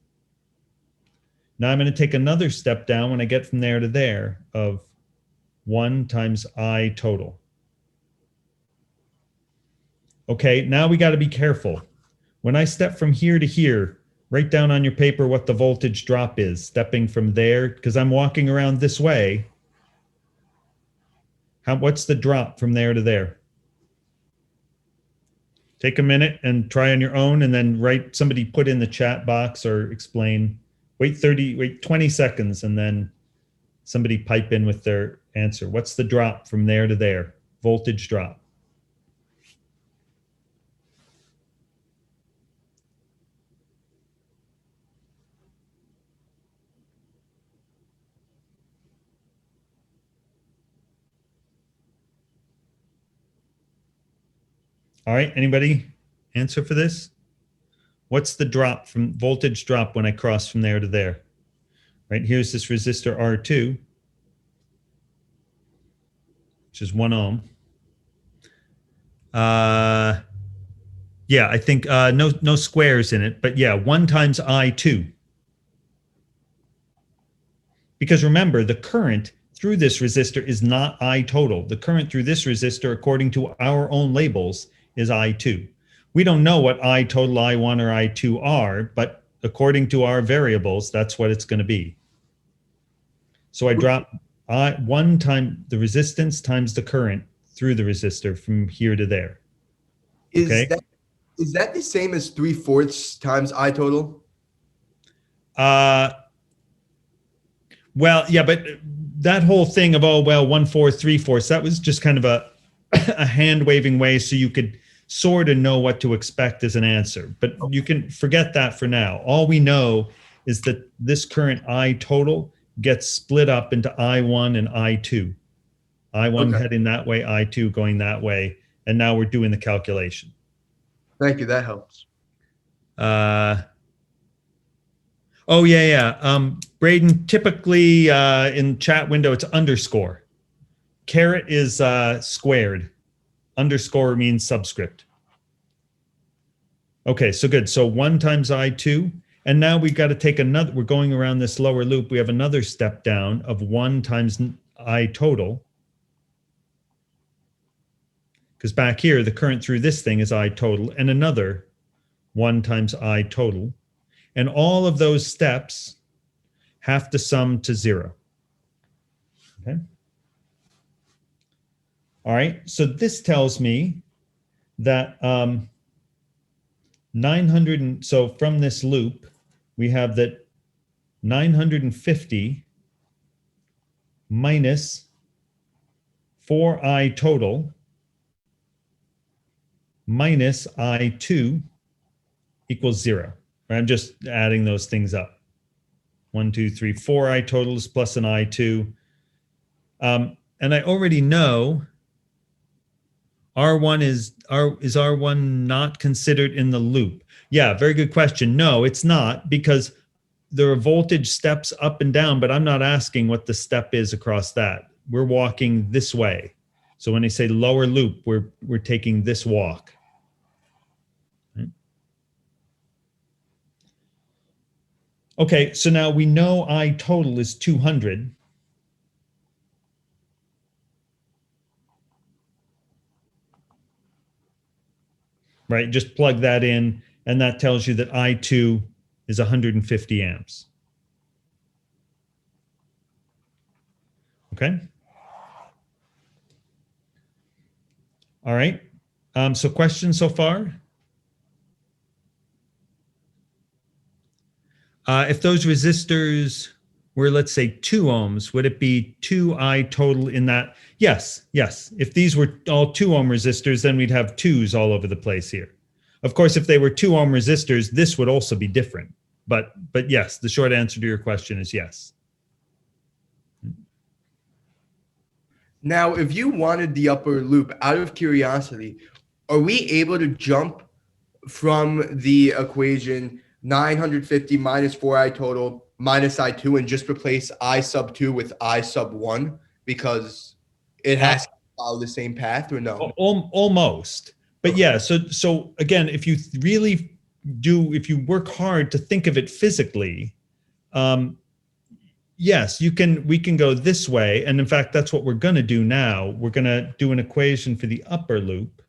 Now I'm going to take another step down when I get from there to there of 1 times I total. Okay, now we got to be careful. When I step from here to here, write down on your paper what the voltage drop is, stepping from there, because I'm walking around this way. What's the drop from there to there? Take a minute and try on your own, and then somebody put in the chat box or explain. Wait 20 seconds, and then somebody pipe in with their answer. What's the drop from there to there? Voltage drop. All right, anybody answer for this? What's the drop from voltage drop when I cross from there to there? Right, here's this resistor R2, which is 1 ohm. Yeah, I think no squares in it, but yeah, 1 times I2. Because remember, the current through this resistor is not I total. The current through this resistor, according to our own labels, is I2. We don't know what I total, I1, or I2 are, but according to our variables, that's what it's going to be. So I drop 1 time the resistance times the current through the resistor from here to there. Okay? Is that the same as 3/4 times I total? Well, yeah, but that whole thing of, oh, well, 1/4, 3/4, that was just kind of a hand waving way so you could sort of know what to expect as an answer. But you can forget that for now. All we know is that this current I total gets split up into I1 and I2. I1 heading that way, I2 going that way. And now we're doing the calculation. Thank you. That helps. Oh, yeah. Braden, typically in chat window, it's underscore. Caret is squared. Underscore means subscript. Okay, so good. So 1 times I2. And now we've got to take another, we're going around this lower loop. We have another step down of 1 times I total. Because back here, the current through this thing is I total, and another 1 times I total. And all of those steps have to sum to 0. Okay. All right, so this tells me that 900, so from this loop, we have that 950 minus 4I total minus I2 equals 0. I'm just adding those things up. 1, 2, 3, 4I totals plus an I2. And I already know R1 is R1 not considered in the loop? Yeah, very good question. No, it's not, because there are voltage steps up and down, but I'm not asking what the step is across that. We're walking this way. So when they say lower loop, we're taking this walk. Right? Okay, so now we know I total is 200. Right, just plug that in, and that tells you that I2 is 150 amps. Okay. All right. So questions so far? If those resistors were, let's say, 2 ohms, would it be 2I total in that? Yes, yes. If these were all 2 ohm resistors, then we'd have 2s all over the place here. Of course, if they were 2 ohm resistors, this would also be different. But yes, the short answer to your question is yes. Now, if you wanted the upper loop, out of curiosity, are we able to jump from the equation 950 minus 4I total minus I2 and just replace I sub 2 with I sub 1 because it has to follow the same path, or no? Almost. But Okay. yeah, so again, if you really do, if you work hard to think of it physically, yes, we can go this way. And in fact, that's what we're going to do now. We're going to do an equation for the upper loop.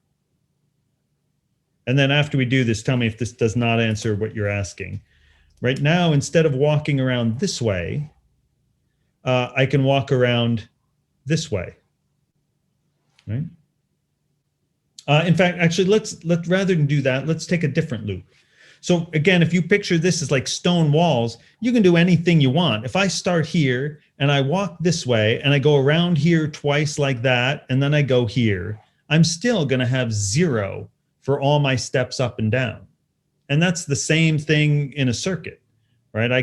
And then after we do this, tell me if this does not answer what you're asking. Right now, instead of walking around this way, I can walk around this way. Right? In fact, actually, let's rather than do that, let's take a different loop. So again, if you picture this as like stone walls, you can do anything you want. If I start here and I walk this way and I go around here twice like that, and then I go here, I'm still going to have 0 for all my steps up and down. And that's the same thing in a circuit, right? I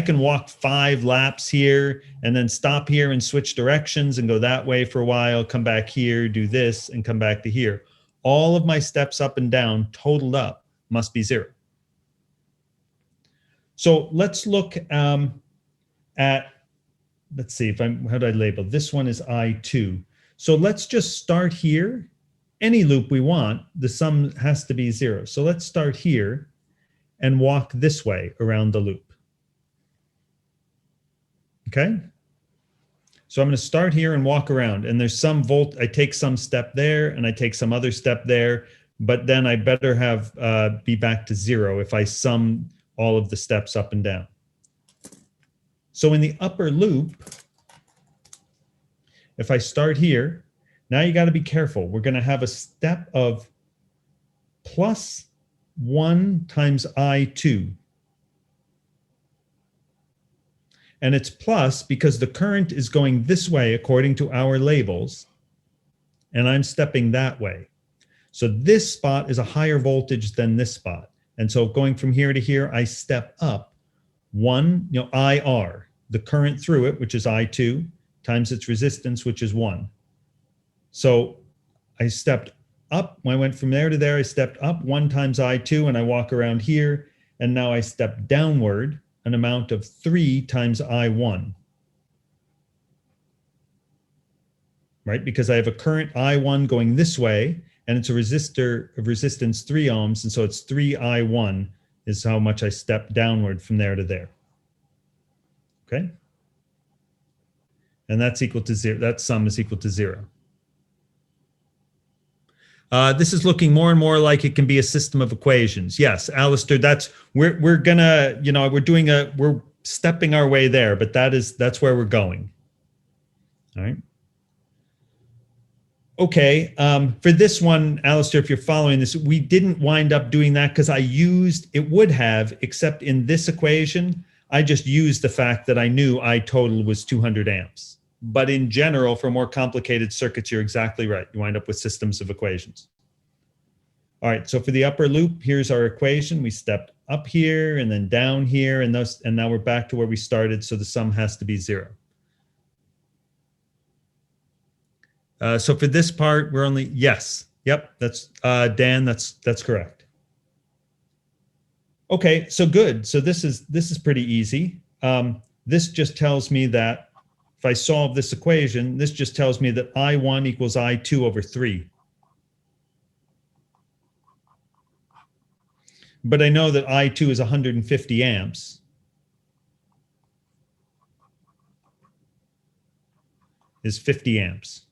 can walk 5 laps here and then stop here and switch directions and go that way for a while, come back here, do this, and come back to here. All of my steps up and down totaled up must be 0. So let's look at, let's see, how do I label? This one is I2. So let's just start here. Any loop we want, the sum has to be 0. So let's start here and walk this way around the loop. Okay? So I'm going to start here and walk around, and there's some I take some step there and I take some other step there, but then I better have be back to 0 if I sum all of the steps up and down. So in the upper loop, if I start here, now you got to be careful. We're going to have a step of plus 1 times I2. And it's plus because the current is going this way according to our labels, and I'm stepping that way. So this spot is a higher voltage than this spot. And so going from here to here, I step up 1, IR, the current through it, which is I2, times its resistance, which is 1. So I stepped up. When I went from there to there, I stepped up 1 times I2, and I walk around here. And now I step downward an amount of 3 times I1. Right? Because I have a current I1 going this way, and it's a resistor of resistance 3 ohms, and so it's 3I1 is how much I step downward from there to there. Okay? And that's equal to 0. That sum is equal to 0. This is looking more and more like it can be a system of equations. Yes, Alistair, we're gonna, we're stepping our way there, but that's where we're going. All right. Okay, for this one, Alistair, if you're following this, we didn't wind up doing that because it would have, except in this equation, I just used the fact that I knew I total was 200 amps. But in general, for more complicated circuits, you're exactly right. You wind up with systems of equations. All right, so for the upper loop, here's our equation. We stepped up here and then down here, and now we're back to where we started, so the sum has to be 0. So for this part, we're only, yes. Yep, that's Dan, that's correct. Okay, so good. So this is pretty easy. This just tells me that if I solve this equation, this just tells me that I1 equals I2 over 3. But I know that I2 is 150 amps. Is 50 amps.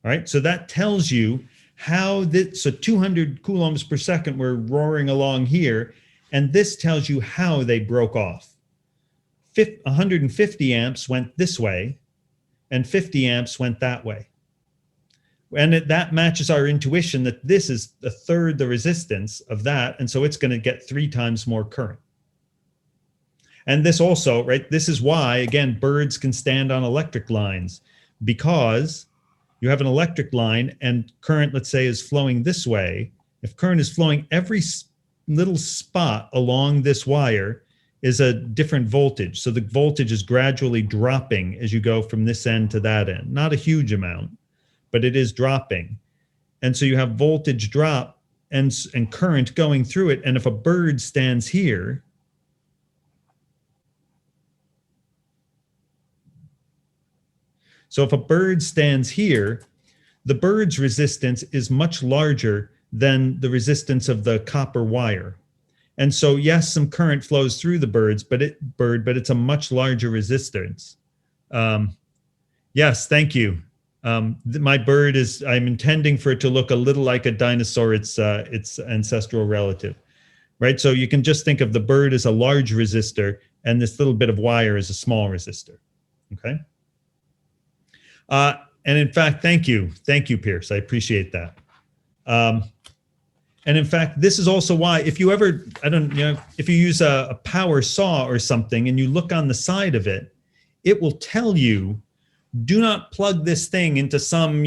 All right, so that tells you how this, so 200 coulombs per second were roaring along here, and this tells you how they broke off. 150 amps went this way, and 50 amps went that way. And that matches our intuition that this is a third the resistance of that, and so it's going to get 3 times more current. And this also, right, this is why, again, birds can stand on electric lines, because you have an electric line and current, let's say, is flowing this way. If current is flowing, every little spot along this wire is a different voltage. So the voltage is gradually dropping as you go from this end to that end. Not a huge amount, but it is dropping. And so you have voltage drop and current going through it. And if a bird stands here, so if a bird stands here, the bird's resistance is much larger than the resistance of the copper wire. And so, yes, some current flows through the bird, but it's a much larger resistance. Yes, thank you. My bird is, I'm intending for it to look a little like a dinosaur, its ancestral relative, right? So you can just think of the bird as a large resistor, and this little bit of wire is a small resistor, okay? And in fact, thank you, Pierce. I appreciate that. And in fact, this is also why, if you ever, if you use a power saw or something and you look on the side of it, it will tell you, do not plug this thing into some,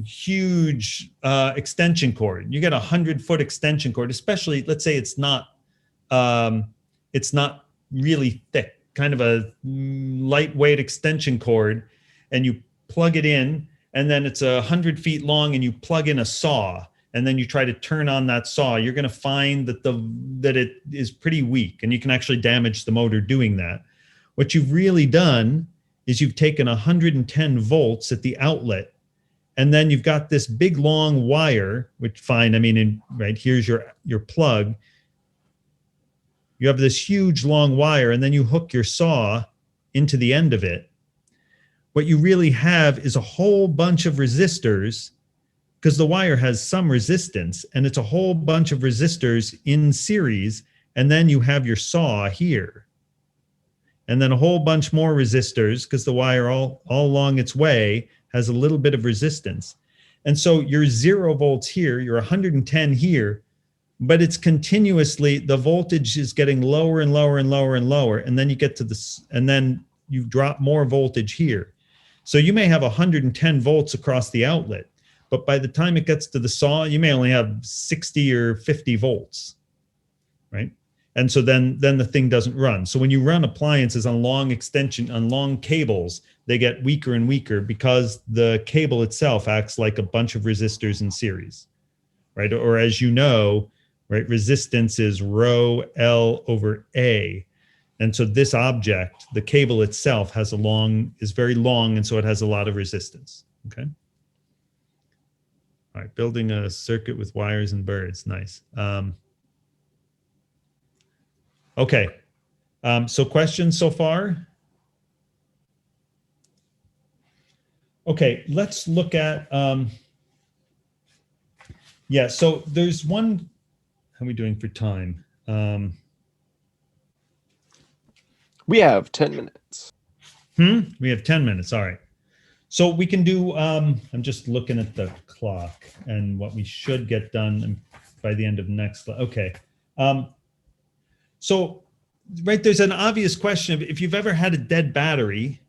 huge extension cord. You get a 100-foot extension cord, especially, let's say it's not really thick, kind of a lightweight extension cord, and you plug it in, and then it's 100 feet long, and you plug in a saw, and then you try to turn on that saw. You're going to find that it is pretty weak, and you can actually damage the motor doing that. What you've really done is you've taken 110 volts at the outlet, and then you've got this big long wire, which fine, right here's your plug. You have this huge long wire, and then you hook your saw into the end of it. What you really have is a whole bunch of resistors, because the wire has some resistance, and it's a whole bunch of resistors in series, and then you have your saw here. And then a whole bunch more resistors, because the wire all along its way has a little bit of resistance. And so you're 0 volts here, you're 110 here, but it's continuously, the voltage is getting lower and lower and lower and lower, and then you get to this, and then you drop more voltage here. So you may have 110 volts across the outlet, but by the time it gets to the saw, you may only have 60 or 50 volts, right? And so then the thing doesn't run. So when you run appliances on long cables, they get weaker and weaker because the cable itself acts like a bunch of resistors in series, right? Or as you know, right, resistance is rho L over A. And so this object, the cable itself is very long, and so it has a lot of resistance, okay? All right, building a circuit with wires and birds, nice. Okay, so questions so far? Okay, let's look at, yeah, so there's one, how are we doing for time? We have 10 minutes. We have 10 minutes, all right. So we can do, I'm just looking at the clock and what we should get done by the end of next, okay. So, right, there's an obvious question of if you've ever had a dead battery,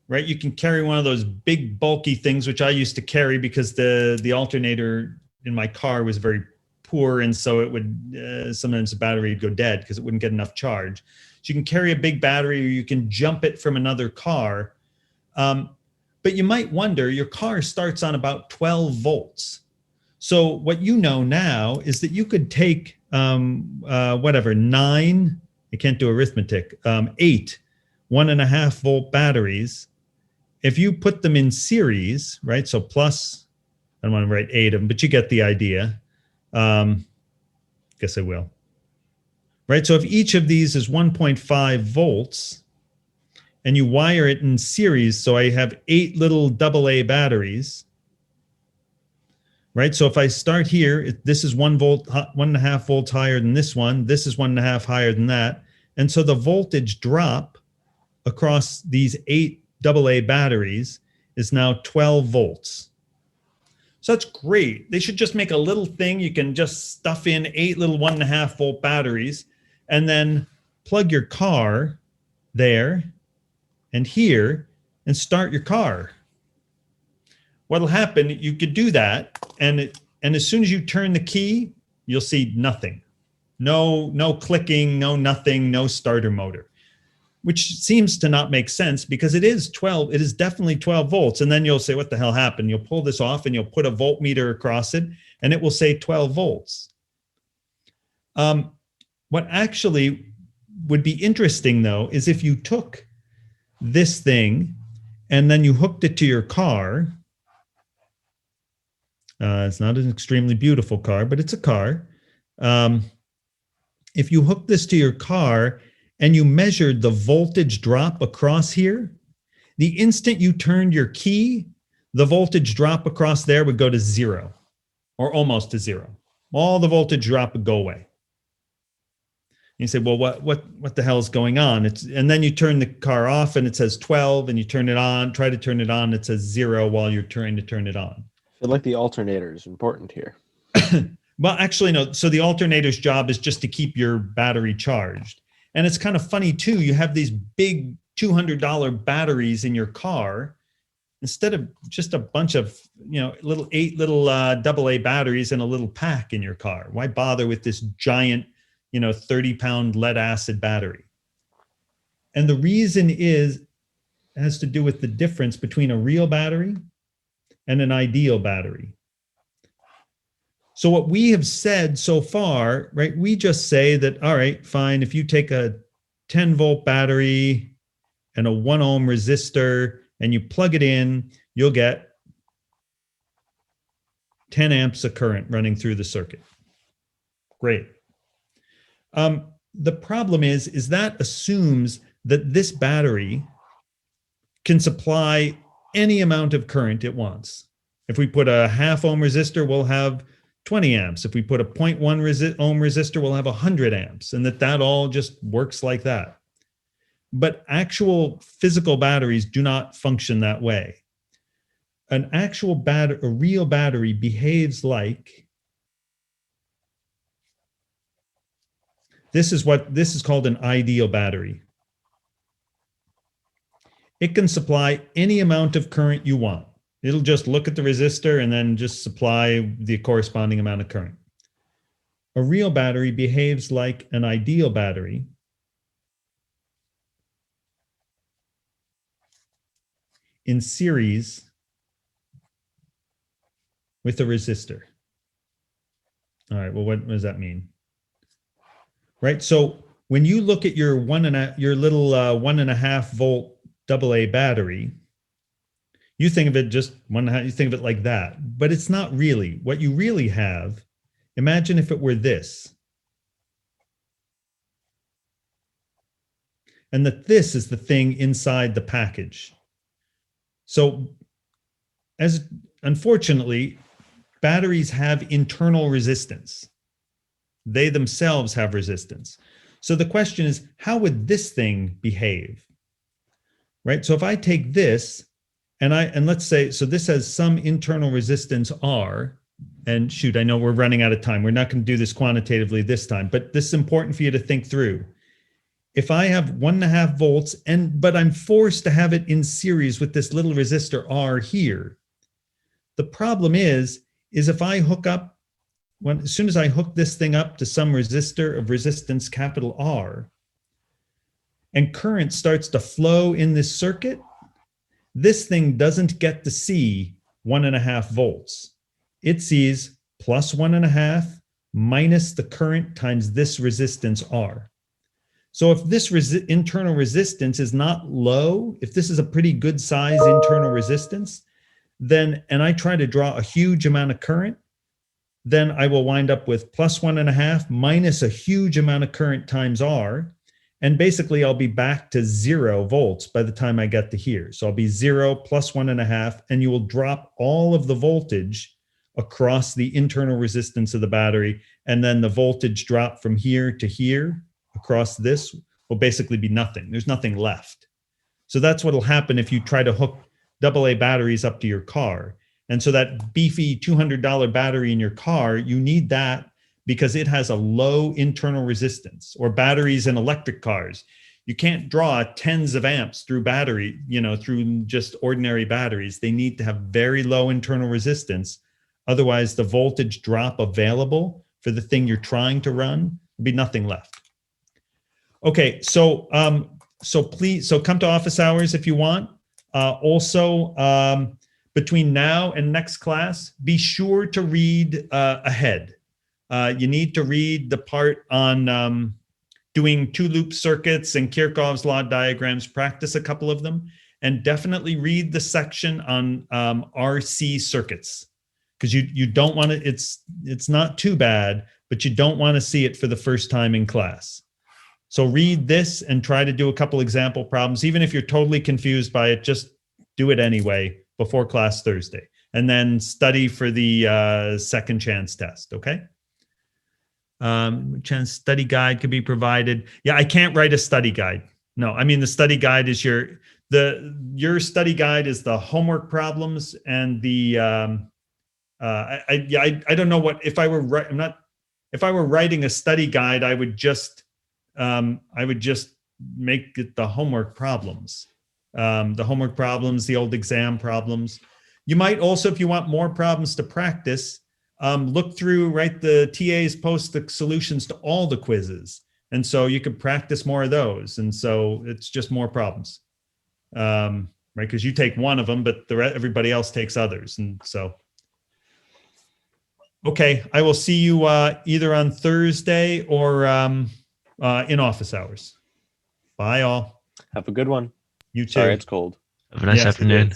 right, you can carry one of those big bulky things, which I used to carry because the alternator in my car was very poor, and so it would, sometimes the battery would go dead because it wouldn't get enough charge. So you can carry a big battery, or you can jump it from another car. But you might wonder, your car starts on about 12 volts. So what you know now is that you could take whatever, 9, I can't do arithmetic, 8 1.5 volt batteries, if you put them in series, right? So plus, I don't want to write 8 of them, but you get the idea. Guess I will. Right? So if each of these is 1.5 volts and you wire it in series, so I have 8 little AA batteries, right? So if I start here, this is 1 volt, 1.5 volts higher than this one. This is 1.5 higher than that. And so the voltage drop across these 8 AA batteries is now 12 volts. So that's great. They should just make a little thing. You can just stuff in 8 little 1.5 volt batteries and then plug your car there and here and start your car. What'll happen, you could do that, and as soon as you turn the key, you'll see nothing. No clicking, no nothing, no starter motor, which seems to not make sense because it is definitely 12 volts. And then you'll say, what the hell happened? You'll pull this off and you'll put a voltmeter across it and it will say 12 volts. What actually would be interesting though, is if you took this thing and then you hooked it to your car. It's not an extremely beautiful car, but it's a car. If you hook this to your car and you measured the voltage drop across here, the instant you turned your key, the voltage drop across there would go to 0 or almost to 0. All the voltage drop would go away. You say, well, what the hell is going on? And then you turn the car off and it says 12 and you turn it on, try to turn it on, it says 0 while you're trying to turn it on. I feel like the alternator is important here. Well, actually, no. So the alternator's job is just to keep your battery charged. And it's kind of funny too. You have these big $200 batteries in your car instead of just a bunch of, little 8 little AA batteries in a little pack in your car. Why bother with this giant, 30-pound lead acid battery? And the reason has to do with the difference between a real battery and an ideal battery. So what we have said so far, right, we just say that, all right, fine, if you take a 10-volt battery and a 1 ohm resistor and you plug it in, you'll get 10 amps of current running through the circuit. Great. The problem is that assumes that this battery can supply any amount of current it wants. If we put a 0.5 ohm resistor, we'll have 20 amps. If we put a 0.1 ohm resistor, we'll have 100 amps, and that all just works like that. But actual physical batteries do not function that way. An actual battery, a real battery, behaves like this is called an ideal battery. It can supply any amount of current you want. It'll just look at the resistor and then just supply the corresponding amount of current. A real battery behaves like an ideal battery in series with a resistor. All right, well, what does that mean? Right, so when you look at your little 1.5 volt AA battery, you think of it just you think of it like that, but it's not really. What you really have, imagine if it were this. And that this is the thing inside the package. So unfortunately, batteries have internal resistance. They themselves have resistance. So the question is, how would this thing behave? Right? So if I take this and let's say, so this has some internal resistance R, and shoot, I know we're running out of time. We're not going to do this quantitatively this time, but this is important for you to think through. If I have 1.5 volts, but I'm forced to have it in series with this little resistor R here, the problem is if I hook up, as soon as I hook this thing up to some resistor of resistance capital R, and current starts to flow in this circuit, this thing doesn't get to see 1.5 volts. It sees plus 1.5, minus the current times this resistance R. So if this internal resistance is not low, if this is a pretty good size internal resistance, then, and I try to draw a huge amount of current, then I will wind up with plus 1.5 minus a huge amount of current times R. And basically I'll be back to 0 volts by the time I get to here. So I'll be 0 plus 1.5, and you will drop all of the voltage across the internal resistance of the battery. And then the voltage drop from here to here across this will basically be nothing. There's nothing left. So that's what will happen if you try to hook AA batteries up to your car. And so that beefy $200 battery in your car, you need that because it has a low internal resistance. Or batteries in electric cars. You can't draw tens of amps through battery, through just ordinary batteries. They need to have very low internal resistance. Otherwise, the voltage drop available for the thing you're trying to run will be nothing left. Okay, so please come to office hours if you want. Also, between now and next class, be sure to read ahead. You need to read the part on doing two-loop circuits and Kirchhoff's law diagrams, practice a couple of them, and definitely read the section on RC circuits, because you don't want to, it's not too bad, but you don't want to see it for the first time in class. So read this and try to do a couple example problems. Even if you're totally confused by it, just do it anyway before class Thursday, and then study for the second chance test, okay? Chance study guide could be provided. Yeah, I can't write a study guide. No, I mean the study guide is your study guide is the homework problems and the I don't know what, if I were writing a study guide, I would just make it the homework problems. The old exam problems. You might also, if you want more problems to practice, look through, right? The TAs post the solutions to all the quizzes. And so you could practice more of those. And so it's just more problems, right? Because you take one of them, but everybody else takes others. And so, okay, I will see you either on Thursday or in office hours. Bye all. Have a good one. You too. Sorry, it's cold. Have a nice afternoon.